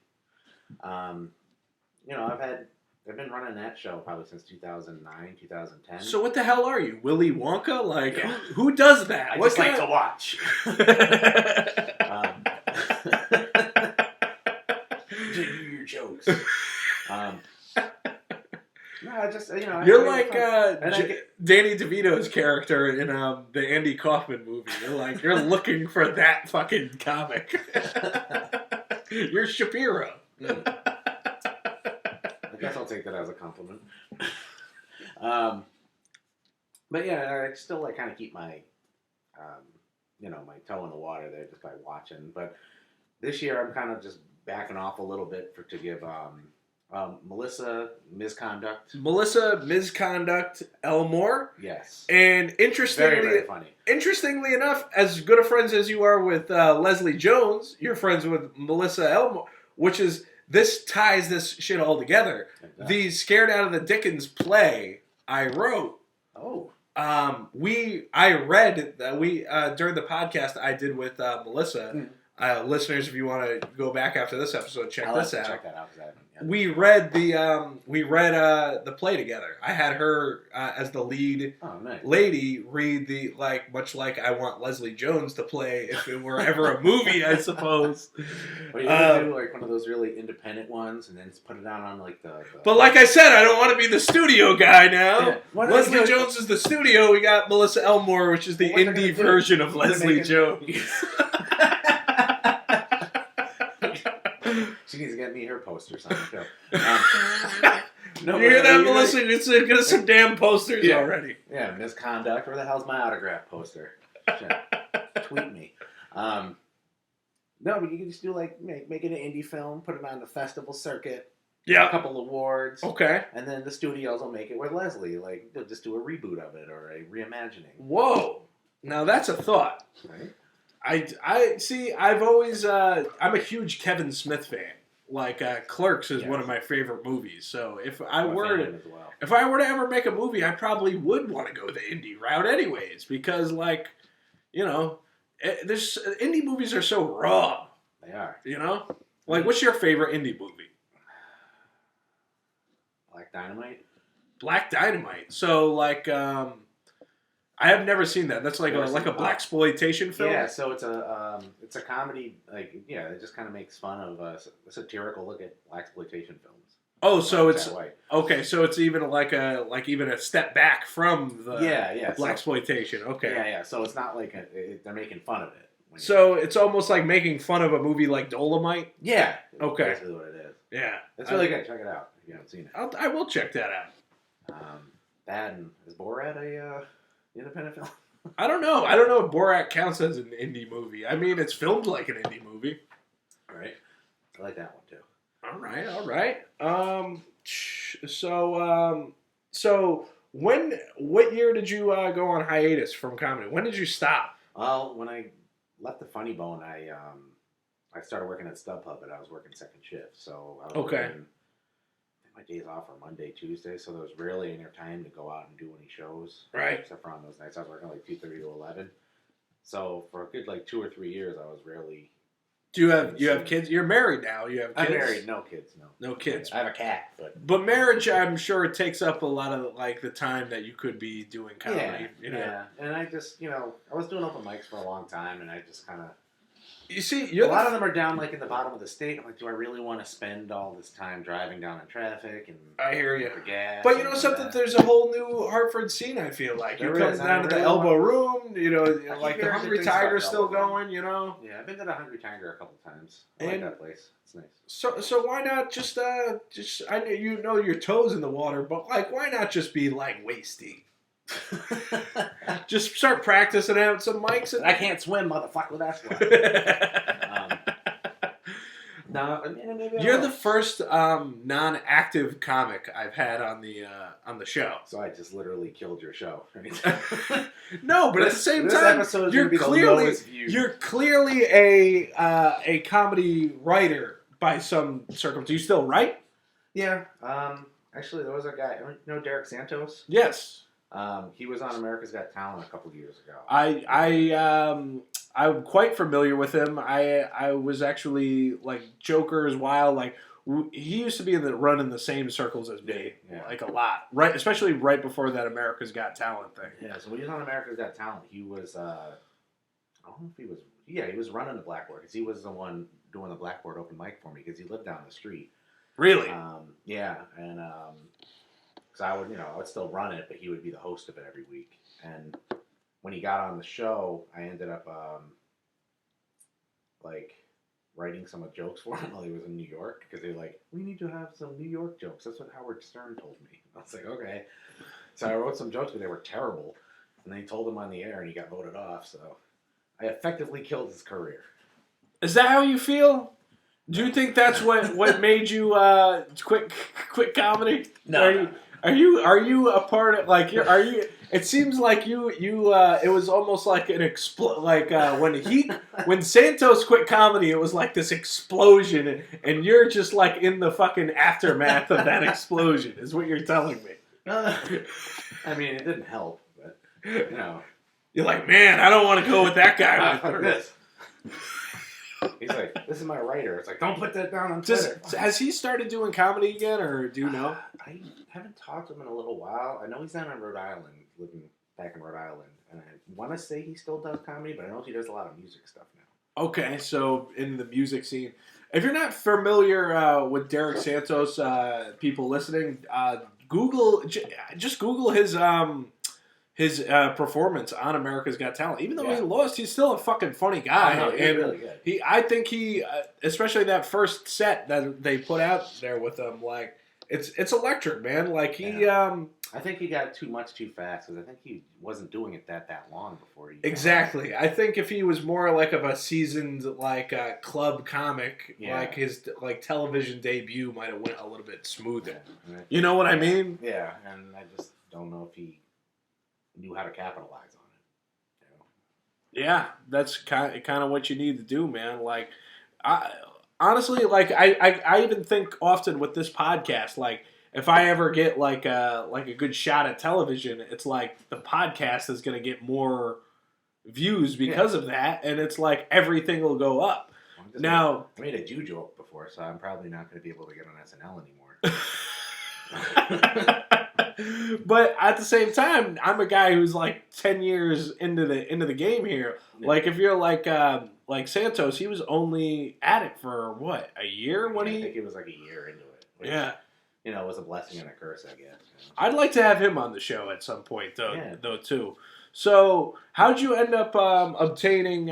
I've been running that show probably since 2009, 2010. So what the hell are you, Willy Wonka? Like, who does that? I just like to watch. Do your jokes. You're like Danny DeVito's character in the Andy Kaufman movie. You're looking for that fucking comic. You're Shapiro. I guess I'll take that as a compliment. But yeah, I still kind of keep my, my toe in the water there just by watching. But this year I'm kind of just backing off a little bit to give Melissa Misconduct. Melissa Misconduct Elmore. Yes. And interestingly, very, very funny. Interestingly enough, as good of friends as you are with Leslie Jones, you're friends with Melissa Elmore, which is. This ties this shit all together. The Scared Out of the Dickens play I wrote. Oh. I read that during the podcast I did with Melissa. Listeners, if you want to go back after this episode, check this out. Check that out because I haven't yet. We read the play together. I had her as the lead lady read the much like I want Leslie Jones to play if it were ever a movie, I suppose. Well, you ever do like one of those really independent ones and then just put it down on like the. But like I said, I don't want to be the studio guy now. Yeah. Leslie Jones is the studio. We got Melissa Elmore, which is the indie version of Leslie Jones. She needs to get me her poster signed too. No, you hear that, Melissa? Get us some damn posters already. Yeah, misconduct. Where the hell's my autograph poster? Tweet me. No, but you can just do like make it an indie film, put it on the festival circuit. Yeah, a couple awards. Okay, and then the studios will make it with Leslie. Like they'll just do a reboot of it or a reimagining. Whoa, now that's a thought. Right. I see. I've always I'm a huge Kevin Smith fan. Like Clerks is one of my favorite movies. So if I were to ever make a movie, I probably would want to go the indie route, anyways, because there's indie movies are so raw. They are. Like what's your favorite indie movie? Black Dynamite. So I have never seen that. That's like a blaxploitation film. Yeah, so it's a comedy. It just kind of makes fun of a satirical look at blaxploitation films. Oh, so it's okay. So it's even even a step back from the blaxploitation. Okay. Yeah. So it's not like they're making fun of it. So it's almost like making fun of a movie like Dolomite. Yeah. Okay. That's basically what it is. Yeah. It's really good. Check it out if you haven't seen it. I will check that out. Is Borat a independent film? I don't know. I don't know if Borat counts as an indie movie. I mean, it's filmed like an indie movie. Right. I like that one too. All right. So what year did you go on hiatus from comedy? When did you stop? Well, when I left the Funny Bone, I started working at StubHub, but I was working second shift, so I was working, my days off are Monday, Tuesday, so there was rarely any time to go out and do any shows. Right. Except for on those nights. I was working 2:30 to 11. So for a good 2 or 3 years, I was rarely. Do you have kids? You're married now. You have kids? I'm married. No kids. No. No kids. I have a cat, but marriage, I'm sure it takes up a lot of the time that you could be doing comedy. Yeah. And I just I was doing open mics for a long time, and I just kind of. You see, a lot of them are down in the bottom of the state. I'm like, do I really want to spend all this time driving down in traffic and I hear you. For gas? But something? There's a whole new Hartford scene. I feel like you come down to the Elbow Room. The Hungry Tiger's still going. Yeah, I've been to the Hungry Tiger a couple times. I like that place. It's nice. So why not just I know your toes in the water, but why not just be waist deep? Just start practicing out some mics. I can't swim, motherfucker. That's why. You're the first non-active comic I've had on the show. So I just literally killed your show. No, but at the same time, you're clearly a comedy writer by some circumstance. Do you still write? Yeah. Actually, there was a guy. You know Derek Santos? Yes. He was on America's Got Talent a couple of years ago. I'm quite familiar with him. I was actually Joker's while he used to be running the same circles as me, a lot, right? Especially right before that America's Got Talent thing. Yeah, so when he was on America's Got Talent, he was I don't know if he was he was running the Blackboard because he was the one doing the Blackboard open mic for me because he lived down the street. Really? Yeah, and because I would still run it, but he would be the host of it every week. And when he got on the show, I ended up writing some jokes for him while he was in New York because they were like, we need to have some New York jokes. That's what Howard Stern told me. I was like, okay. So I wrote some jokes, but they were terrible. And then he told them on the air, and he got voted off. So I effectively killed his career. Is that how you feel? Do you think that's what made you quit comedy? No. Are you a part of are you? It seems like you it was almost like an when Santos quit comedy, it was like this explosion, and you're just in the fucking aftermath of that explosion. Is what you're telling me? I mean, it didn't help, but you're like, man, I don't want to go with that guy. Fuck this. He's like, this is my writer. It's like, don't put that down on Just Twitter. has he started doing comedy again, or do you know? I haven't talked to him in a little while. I know he's down in Rhode Island, living back in Rhode Island, and I want to say he still does comedy, but I know he does a lot of music stuff now. Okay, so in the music scene, if you're not familiar with Derek Santos, people listening, just Google his performance on America's Got Talent. Even though he lost, he's still a fucking funny guy. I know, he's really good. I think he, especially that first set that they put out there with him, like it's electric, man. Like he, I think he got too much too fast because I think he wasn't doing it that long before he. Exactly. I think if he was more like of a seasoned like club comic, like his like television debut might have went a little bit smoother. Yeah. You know what I mean? Yeah, and I just don't know if he knew how to capitalize on it. You know? Yeah, that's kind of what you need to do, man. Like, honestly, like I even think often with this podcast, like if I ever get like a good shot at television, it's like the podcast is going to get more views because of that, and it's like everything will go up. Now, I made a Jew joke before, so I'm probably not going to be able to get on SNL anymore. But at the same time, I'm a guy who's like 10 years into the game here. Yeah. Like if you're like Santos, he was only at it for what, a year when I think it was like a year into it. Which, you know, was a blessing and a curse, I guess. You know? I'd like to have him on the show at some point, though too. So, how'd you end up obtaining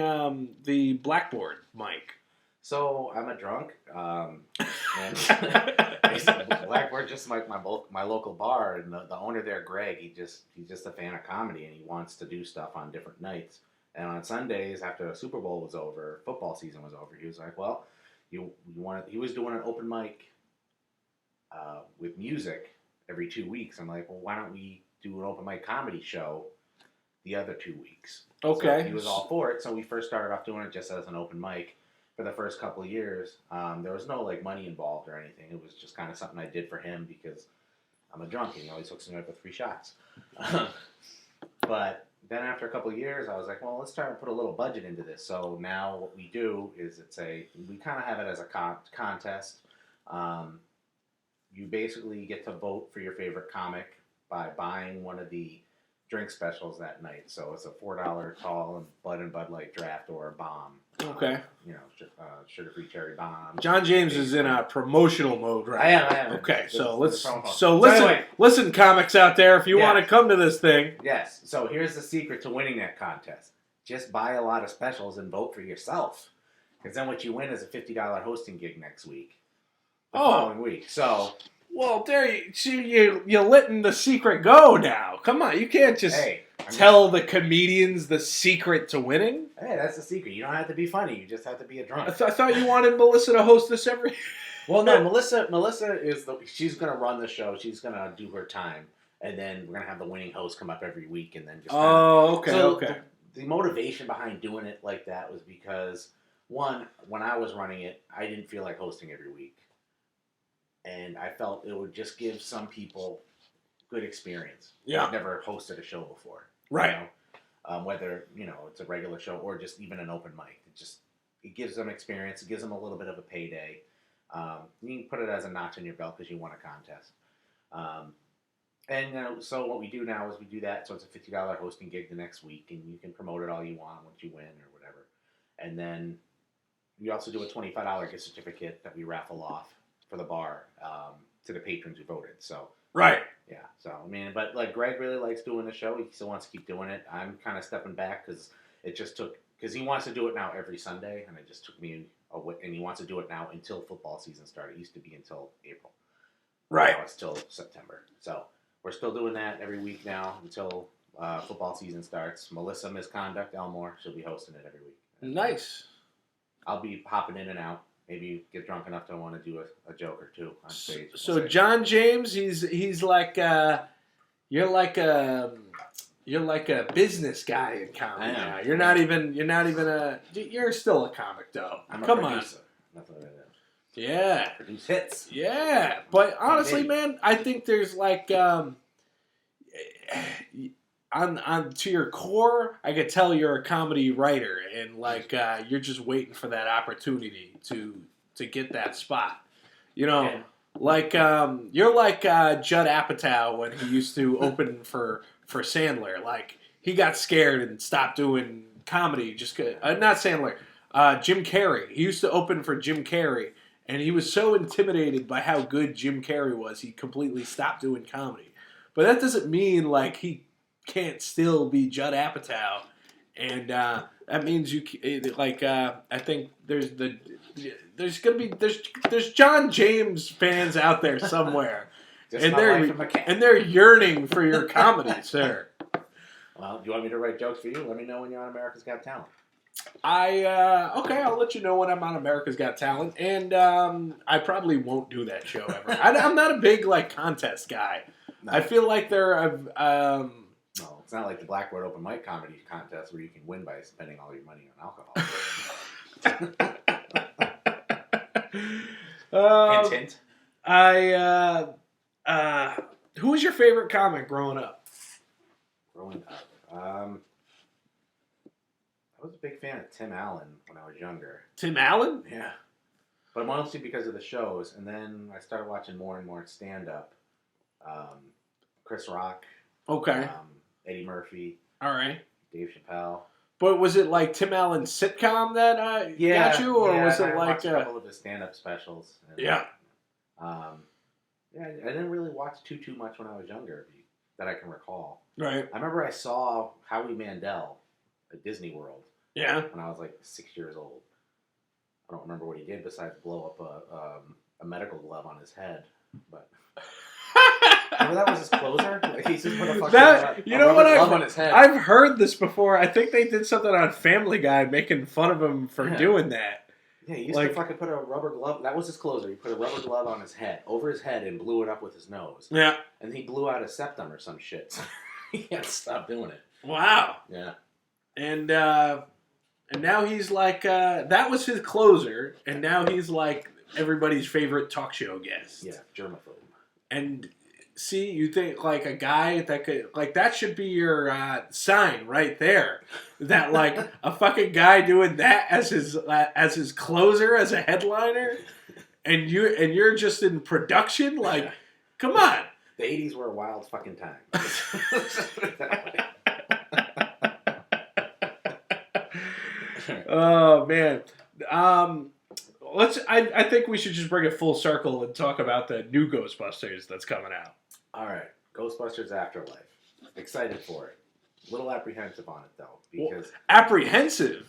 the Blackboard mic? So I'm a drunk, and Blackboard just like my local bar, and the owner there, Greg, he's just a fan of comedy, and he wants to do stuff on different nights. And on Sundays, after the Super Bowl was over, football season was over, he was like, "Well, you want?" He was doing an open mic with music every 2 weeks. I'm like, "Well, why don't we do an open mic comedy show the other 2 weeks?" Okay. So he was all for it. So we first started off doing it just as an open mic. For the first couple of years, there was no like money involved or anything. It was just kind of something I did for him because I'm a drunk and he always hooks me up with free shots. But then after a couple of years, I was like, well, let's try to put a little budget into this. So now what we do is we kind of have it as a contest. You basically get to vote for your favorite comic by buying one of the drink specials that night. So it's a $4 tall and Bud Light draft or a bomb. Okay. You know, sugar-free cherry bomb. Jon James is in a promotional mode right now. I am. Okay, listen, anyway, listen, comics out there, if you want to come to this thing. Yes. So here's the secret to winning that contest: just buy a lot of specials and vote for yourself, because then what you win is a $50 hosting gig next week. The following week. So. Well, you're letting the secret go now. Come on, you can't just tell the comedians the secret to winning. Hey, that's the secret. You don't have to be funny. You just have to be a drunk. I thought you wanted Melissa to host this every. Well, no, Melissa is she's gonna run the show. She's gonna do her time, and then we're gonna have the winning host come up every week, and then just. Okay. The motivation behind doing it like that was because one, when I was running it, I didn't feel like hosting every week. And I felt it would just give some people good experience. Yeah. I've never hosted a show before. Right. You know? Whether, it's a regular show or just even an open mic. It gives them experience. It gives them a little bit of a payday. You can put it as a notch in your belt because you won a contest. So what we do now is we do that. So it's a $50 hosting gig the next week. And you can promote it all you want once you win or whatever. And then we also do a $25 gift certificate that we raffle off for the bar to the patrons who voted. So right, yeah. So I mean, but like Greg really likes doing the show. He still wants to keep doing it. I'm kind of stepping back because he wants to do it now every Sunday, and it just took me and he wants to do it now until football season started. It used to be until April. Right. Now it's till September. So we're still doing that every week now until football season starts. Melissa Misconduct Elmore, she'll be hosting it every week. Nice. I'll be popping in and out. Maybe get drunk enough to want to do a joke or two on stage. So Jon James, he's like you're like a business guy in comedy now. You're still a comic though. Come on. That's what I do. Yeah. Produce hits. Yeah, but honestly, man, I think there's like on to your core, I could tell you're a comedy writer, and like you're just waiting for that opportunity to get that spot. You know, Yeah. like you're like Judd Apatow when he used to open for Sandler. Like he got scared and stopped doing comedy. Just not Sandler, Jim Carrey. He used to open for Jim Carrey, and he was so intimidated by how good Jim Carrey was, he completely stopped doing comedy. But that doesn't mean like he can't still be Judd Apatow, and that means I think there's gonna be there's Jon James fans out there somewhere, Just and my life in McCann. they're yearning for your comedy, sir. Well, do you want me to write jokes for you? Let me know when you're on America's Got Talent. Okay, I'll let you know when I'm on America's Got Talent, and I probably won't do that show ever. I'm not a big like contest guy. No. I feel like No, it's not like the Blackboard Open Mic Comedy Contest where you can win by spending all your money on alcohol. Hint, hint. Who was your favorite comic growing up? Growing up, I was a big fan of Tim Allen when I was younger. Tim Allen? Yeah. But mostly because of the shows, and then I started watching more and more stand-up. Chris Rock. Okay. Eddie Murphy. All right. Dave Chappelle. But was it like Tim Allen's sitcom that got you, or was it like a couple of his stand-up specials? And, yeah. I didn't really watch too much when I was younger, that I can recall. Right. I remember I saw Howie Mandel at Disney World. Yeah. When I was like 6 years old. I don't remember what he did besides blow up a medical glove on his head, but. Remember that was his closer? Like he just put a fucking glove on his head. I've heard this before. I think they did something on Family Guy making fun of him for doing that. Yeah, he used to fucking put a rubber glove. That was his closer. He put a rubber glove on his head, over his head, and blew it up with his nose. Yeah. And he blew out a septum or some shit. So he had to stop doing it. Wow. Yeah. And now he's like, that was his closer, and now he's like everybody's favorite talk show guest. Yeah, germaphobe. And see, you think like a guy that could, like that should be your sign right there. That like a fucking guy doing that as his closer, as a headliner, and you're just in production. Like, come on. The 80s were a wild fucking time. Let's put it that way. Oh man. I think we should just bring it full circle and talk about the new Ghostbusters that's coming out. All right, Ghostbusters Afterlife. Excited for it. A little apprehensive on it though, because apprehensive.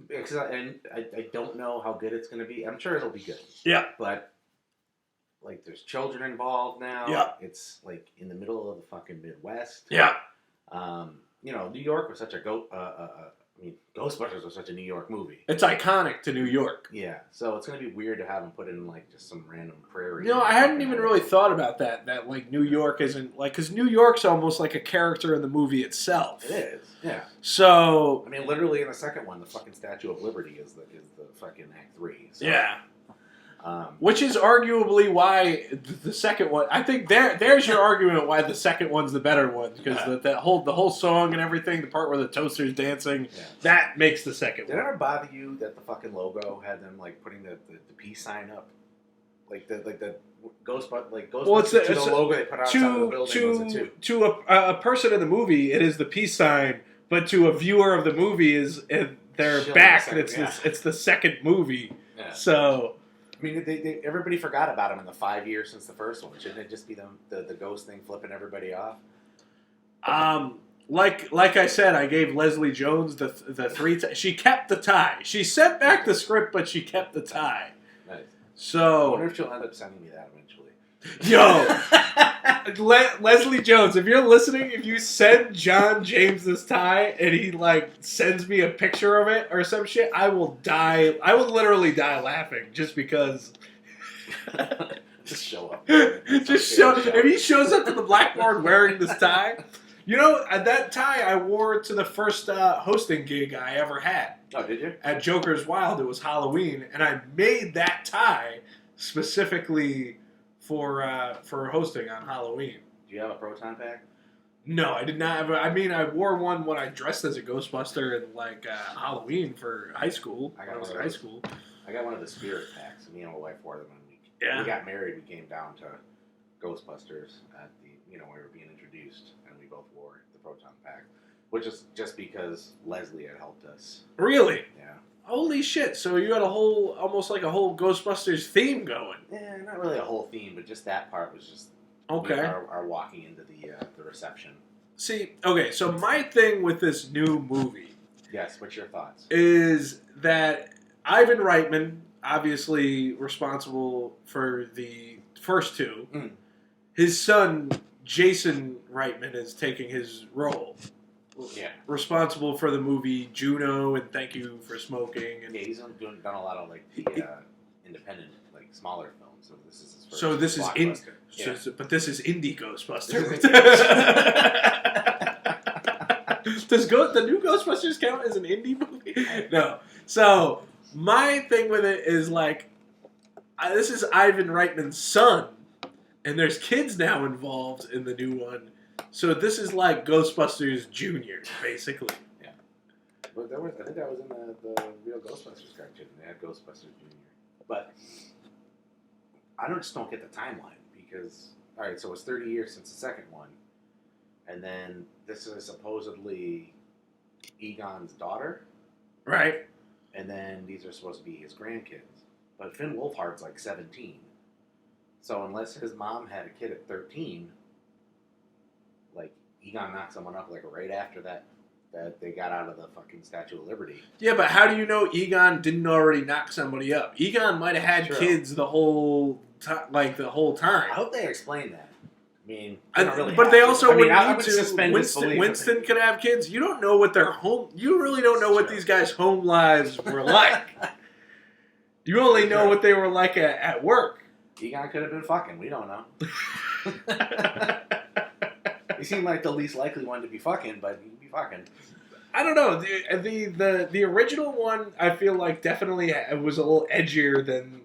Because I don't know how good it's going to be. I'm sure it'll be good. Yeah. But like, there's children involved now. Yeah. It's like in the middle of the fucking Midwest. Yeah. New York was such a Ghostbusters was such a New York movie. It's iconic to New York. Yeah, so it's going to be weird to have them put in, like, just some random prairie. I hadn't even really thought about that. That, like, New York isn't, like, because New York's almost like a character in the movie itself. It is, yeah. So... I mean, literally in the second one, the fucking Statue of Liberty is the fucking Act 3. So, yeah. Which is arguably why the second one. I think there's your argument why the second one's the better one, because the whole song and everything, the part where the toaster's dancing, that makes the second one. Did it ever bother you that the fucking logo had them like putting the peace sign up, like the Ghostbusters, the logo they put outside of the building? To a person in the movie, it is the peace sign, but to a viewer of the movie is their back. It's the second movie. Yeah. So. I mean, everybody forgot about him in the 5 years since the first one. Shouldn't it just be the ghost thing flipping everybody off? Like I said, I gave Leslie Jones the 3 times. She kept the tie. She sent back the script, but she kept the tie. Nice. So I wonder if she'll end up sending me that eventually. Yo, Leslie Jones, if you're listening, if you send Jon James this tie and he like sends me a picture of it or some shit, I will die. I will literally die laughing just because. Just show up. If he shows up to the blackboard wearing this tie, that tie I wore to the first hosting gig I ever had. Oh, did you? At Joker's Wild, it was Halloween, and I made that tie specifically for hosting on Halloween. Do you have a proton pack? No, I did not ever. I mean, I wore one when I dressed as a Ghostbuster in like Halloween for high school. I When I got was one in of high those. school. I got one of the spirit packs. Me and my wife wore them when Yeah. we got married. We came down to Ghostbusters at the we were being introduced, and we both wore the proton pack, which is just because Leslie had helped us. Really? Yeah. Holy shit! So you had a whole, almost like a whole Ghostbusters theme going. Yeah, not really a whole theme, but just that part was just Okay. Our walking into the reception. See, okay, so my thing with this new movie. Yes, what's your thoughts? Is that Ivan Reitman, obviously responsible for the first two, his son Jason Reitman is taking his role. Yeah. Responsible for the movie Juno and Thank You for Smoking. And yeah, he's done a lot of like the independent, like smaller films. So this is his first. So this is but this is indie Ghostbusters. Does the new Ghostbusters count as an indie movie? No. So my thing with it is like, this is Ivan Reitman's son, and there's kids now involved in the new one. So this is like Ghostbusters Junior, basically. Yeah. But I think that was in the real Ghostbusters cartoon. They had Ghostbusters Junior. But I just don't get the timeline because all right, so it's 30 years since the second one, and then this is supposedly Egon's daughter, right? And then these are supposed to be his grandkids. But Finn Wolfhard's like 17, so unless his mom had a kid at 13. Like, Egon knocked someone up, like, right after that they got out of the fucking Statue of Liberty. Yeah, but how do you know Egon didn't already knock somebody up? Egon might have had kids the whole time. I hope they explain that. I mean, but they also would need to. Winston could have kids. You don't know what their home. You really don't know what these guys' home lives were like. You only know what they were like at work. Egon could have been fucking. We don't know. He seemed like the least likely one to be fucking, but he'd be fucking. I don't know. The original one, I feel like definitely was a little edgier than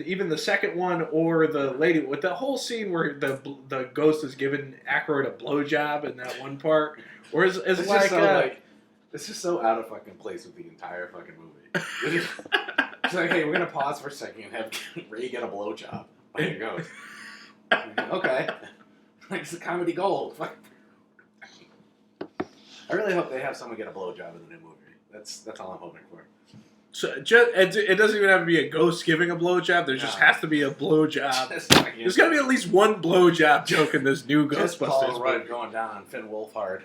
even the second one or the lady with the whole scene where the ghost is giving Aykroyd a blowjob in that one part. Or it's like this is so out of fucking place with the entire fucking movie. It's like, hey, we're gonna pause for a second and have Ray get a blowjob by the ghost. Okay. Like, it's a comedy gold. I really hope they have someone get a blowjob in the new movie. That's all I'm hoping for. So it doesn't even have to be a ghost giving a blowjob. There just has to be a blowjob. There's got to be at least one blowjob joke in this new Ghostbusters. Paul Rudd going down on Finn Wolfhard.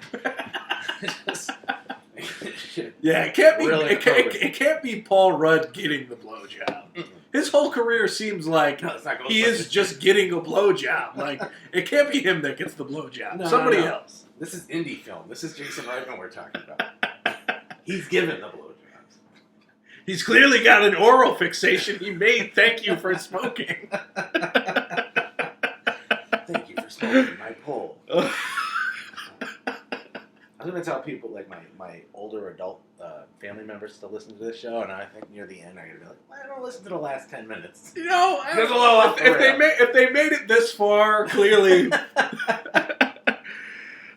Yeah, it can't be. Really it can't be Paul Rudd getting the blowjob. His whole career seems like he is just getting a blowjob. Like, it can't be him that gets the blowjob. Somebody else. This is indie film. This is Jason Reitman we're talking about. He's given the blowjobs. He's clearly got an oral fixation he made. Thank you for smoking. Thank you for smoking my pole. I'm going to tell people, like, my older adult family members to listen to this show, and I think near the end I'm going to be like, well, I don't listen to the last 10 minutes. You know, if they made it this far, clearly.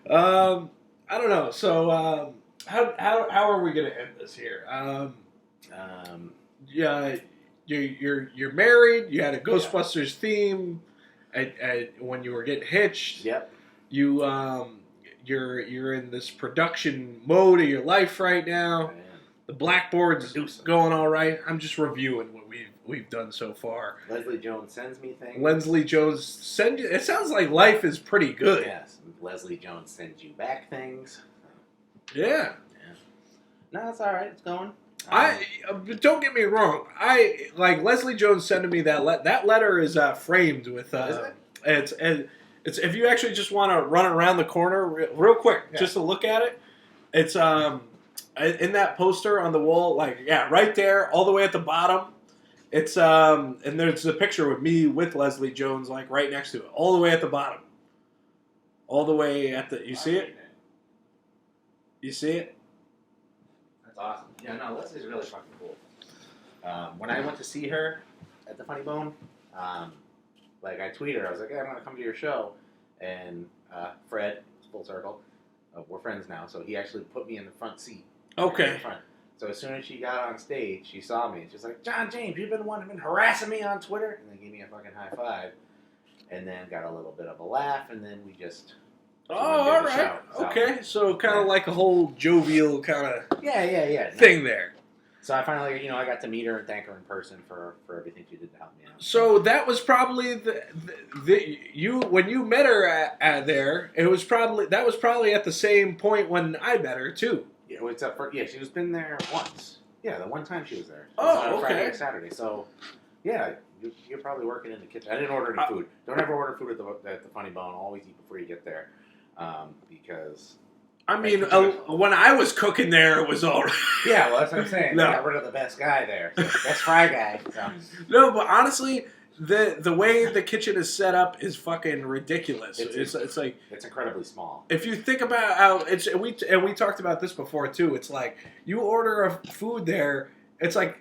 I don't know. So, how are we going to end this here? Yeah, you're married. You had a Ghostbusters theme when you were getting hitched. Yep. You're in this production mode of your life right now. The blackboard's going all right. I'm just reviewing what we've done so far. Leslie Jones sends me things. Leslie Jones sends you. It sounds like life is pretty good. Yes. Leslie Jones sends you back things. Yeah. No, it's all right. It's going. Don't get me wrong. I like Leslie Jones sending me that that letter is framed with. Is it? It's if you actually just want to run around the corner real quick, just to look at it. It's in that poster on the wall, like right there, all the way at the bottom. It's and there's a picture with me with Leslie Jones, like right next to it, all the way at the bottom, all the way at the. You see it? You see it? That's awesome. Yeah, no, Leslie's really fucking cool. When I went to see her at the Funny Bone, like I tweeted her, I was like, hey, I'm gonna come to your show, and Fred, full circle. We're friends now, so he actually put me in the front seat. Okay. In the front. So as soon as she got on stage, she saw me. She's like, "Jon James, you've been the one who's been harassing me on Twitter," and then gave me a fucking high five, and then got a little bit of a laugh, and then we just. Oh, all right. Shout, so. Okay, so kind of like a whole jovial kind of Yeah. thing there. So I finally, I got to meet her and thank her in person for everything she did to help me out. So that was probably when you met her at there. That was probably at the same point when I met her too. Yeah, she was been there once. Yeah, the one time she was there. Okay. Friday or Saturday. So, yeah, you're probably working in the kitchen. I didn't order any food. Don't ever order food at the Funny Bone. Always eat before you get there, because. I mean, when I was cooking there, it was all right. Yeah, well, that's what I'm saying. No. They got rid of the best guy there. So best fry guy. So. No, but honestly, the way the kitchen is set up is fucking ridiculous. It's like it's incredibly small. If you think about how we talked about this before too. It's like you order a food there. It's like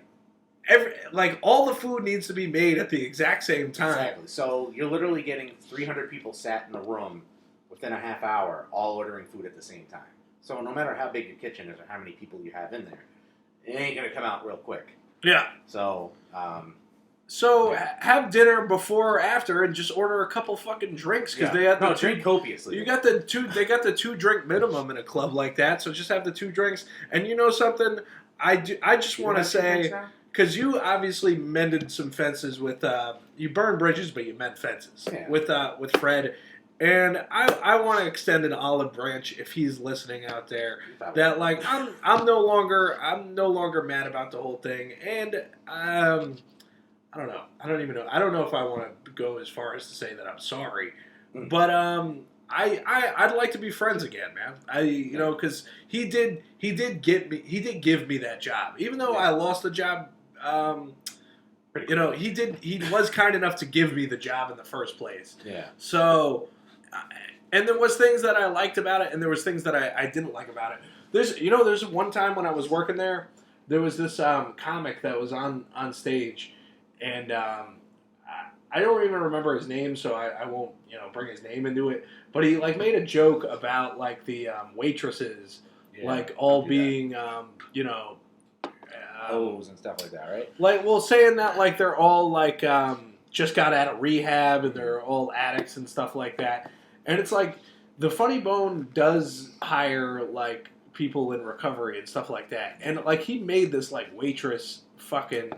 all the food needs to be made at the exact same time. Exactly. So you're literally getting 300 people sat in a room within a half hour, all ordering food at the same time. So no matter how big your kitchen is or how many people you have in there, it ain't gonna come out real quick. Yeah. So. Have dinner before or after, and just order a couple fucking drinks because they have drink copiously. You got the two. They got the 2 drink minimum in a club like that. So just have the 2 drinks. And you know something? I just want to say, because you obviously mended some fences with you burned bridges, but you mend fences with Fred. And I want to extend an olive branch if he's listening out there. That like I'm no longer mad about the whole thing, and I don't know. I don't even know. I don't know if I want to go as far as to say that I'm sorry, but I'd like to be friends again, man. Because he did give me that job, even though I lost the job. He was kind enough to give me the job in the first place. Yeah. So. And there was things that I liked about it, and there was things that I didn't like about it. There's one time when I was working there was this comic that was on stage, and I don't even remember his name, so I won't bring his name into it. But he made a joke about the waitresses all being hoes and stuff like that, right? Saying that they're all just got out of rehab and they're all addicts and stuff like that. And it's the Funny Bone does hire people in recovery and stuff like that. And he made this waitress fucking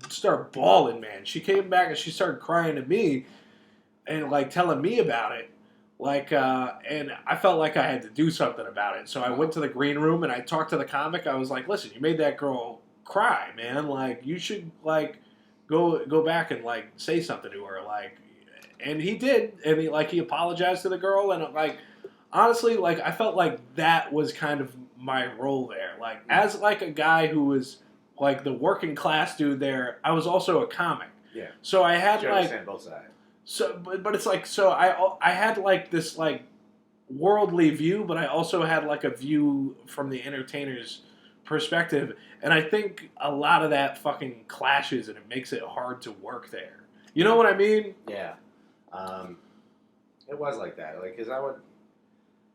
start bawling, man. She came back and she started crying to me and telling me about it. And I felt like I had to do something about it. So I went to the green room and I talked to the comic. I was like, "Listen, you made that girl cry, man. You should go back and say something to her." And he did, and he apologized to the girl, and honestly, I felt like that was kind of my role there. As a guy who was the working class dude there, I was also a comic. Yeah. So I had understand both sides. So, but it's so I had this worldly view, but I also had a view from the entertainer's perspective, and I think a lot of that fucking clashes, and it makes it hard to work there. You know what I mean? Yeah. It was like that. Because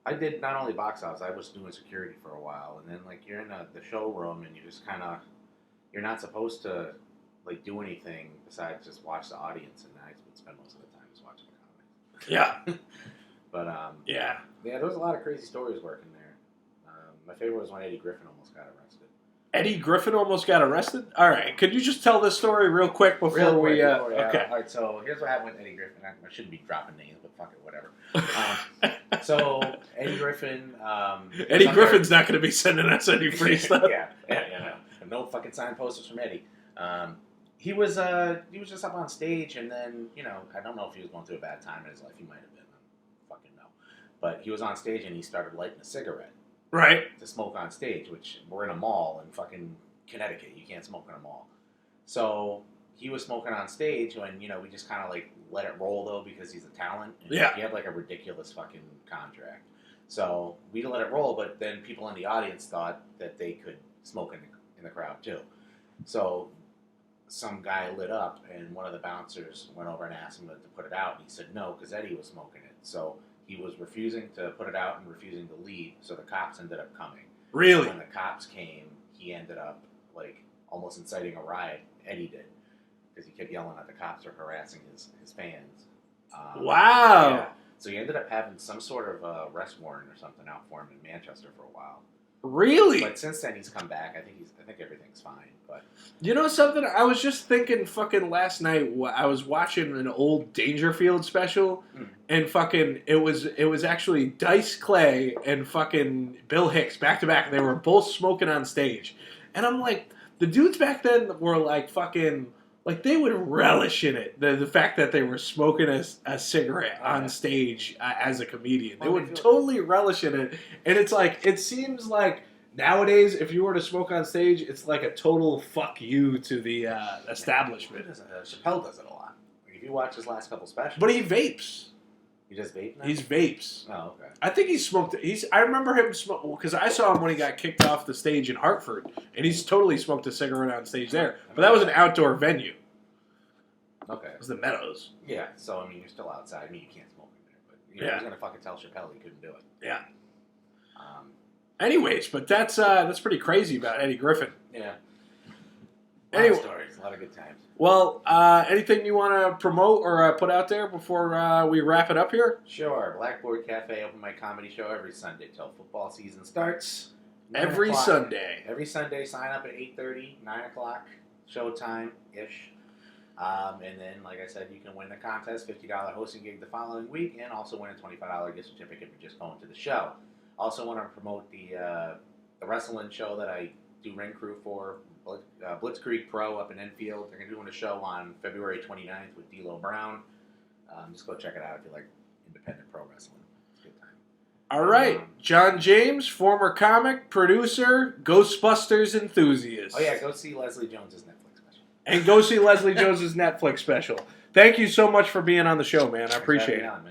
I did not only box office, I was doing security for a while, and then you're in the showroom, and you just kind of, you're not supposed to do anything besides just watch the audience, and I would spend most of the time just watching the comics. Yeah. But yeah, there was a lot of crazy stories working there. My favorite was when Eddie Griffin almost got arrested. Eddie Griffin almost got arrested? All right. Could you just tell this story real quick before we... Okay. All right, so here's what happened with Eddie Griffin. I shouldn't be dropping names, but fuck it, whatever. So Eddie Griffin... Eddie Griffin's not going to be sending us any free stuff. Yeah. No fucking signed posters from Eddie. He was just up on stage, and then, I don't know if he was going through a bad time in his life. He might have been. I don't fucking know. But he was on stage, and he started lighting a cigarette. Right. To smoke on stage, which we're in a mall in fucking Connecticut. You can't smoke in a mall. So he was smoking on stage, and we just kind of let it roll though because he's a talent. And yeah. He had a ridiculous fucking contract. So we let it roll, but then people in the audience thought that they could smoke in the crowd too. So some guy lit up, and one of the bouncers went over and asked him to put it out, and he said no because Eddie was smoking it. So he was refusing to put it out and refusing to leave, so the cops ended up coming. Really? When the cops came, he ended up like almost inciting a riot. Eddie did, because he kept yelling at the cops or harassing his fans. Wow. Yeah. So he ended up having some sort of arrest warrant or something out for him in Manchester for a while. Really? But since then he's come back. I think everything's fine. But you know something? I was just thinking fucking last night. I was watching an old Dangerfield special, and fucking it was actually Dice Clay and fucking Bill Hicks back to back. They were both smoking on stage, and I'm like, the dudes back then were like fucking. Like, they would relish in it, the fact that they were smoking a cigarette on stage as a comedian. They would totally relish in it. And it's like, it seems like nowadays, if you were to smoke on stage, it's like a total fuck you to the establishment. Chappelle does it a lot. Like, if you watch his last couple specials. But he vapes. He does vape now? He's vapes. Oh, okay. I think he smoked. I remember him smoke because I saw him when he got kicked off the stage in Hartford, and he's totally smoked a cigarette on stage there. But that was an outdoor venue. Okay. It was the Meadows. Yeah. So I mean, you're still outside. I mean, you can't smoke in there, but you know, who's gonna fucking tell Chappelle he couldn't do it? Yeah. Anyways, but that's pretty crazy about Eddie Griffin. Yeah. Anyway, stories, a lot of good times. Well, anything you want to promote or put out there before we wrap it up here? Sure. Blackboard Cafe open mic comedy show every Sunday till football season starts. Every Sunday. Every Sunday. Sign up at 8:30, 9 o'clock, showtime-ish. And then, like I said, you can win the contest, $50 hosting gig the following week, and also win a $25 gift certificate for just going to the show. Also want to promote the wrestling show that I do ring crew for, Blitzkrieg Pro up in Enfield. They're going to be doing a show on February 29th with D'Lo Brown. Just go check it out if you like independent pro wrestling. It's a good time. All right. Jon James, former comic, producer, Ghostbusters enthusiast. Oh, yeah, go see Leslie Jones's Netflix special. And go see Leslie Jones's Netflix special. Thank you so much for being on the show, man. I appreciate it. Man.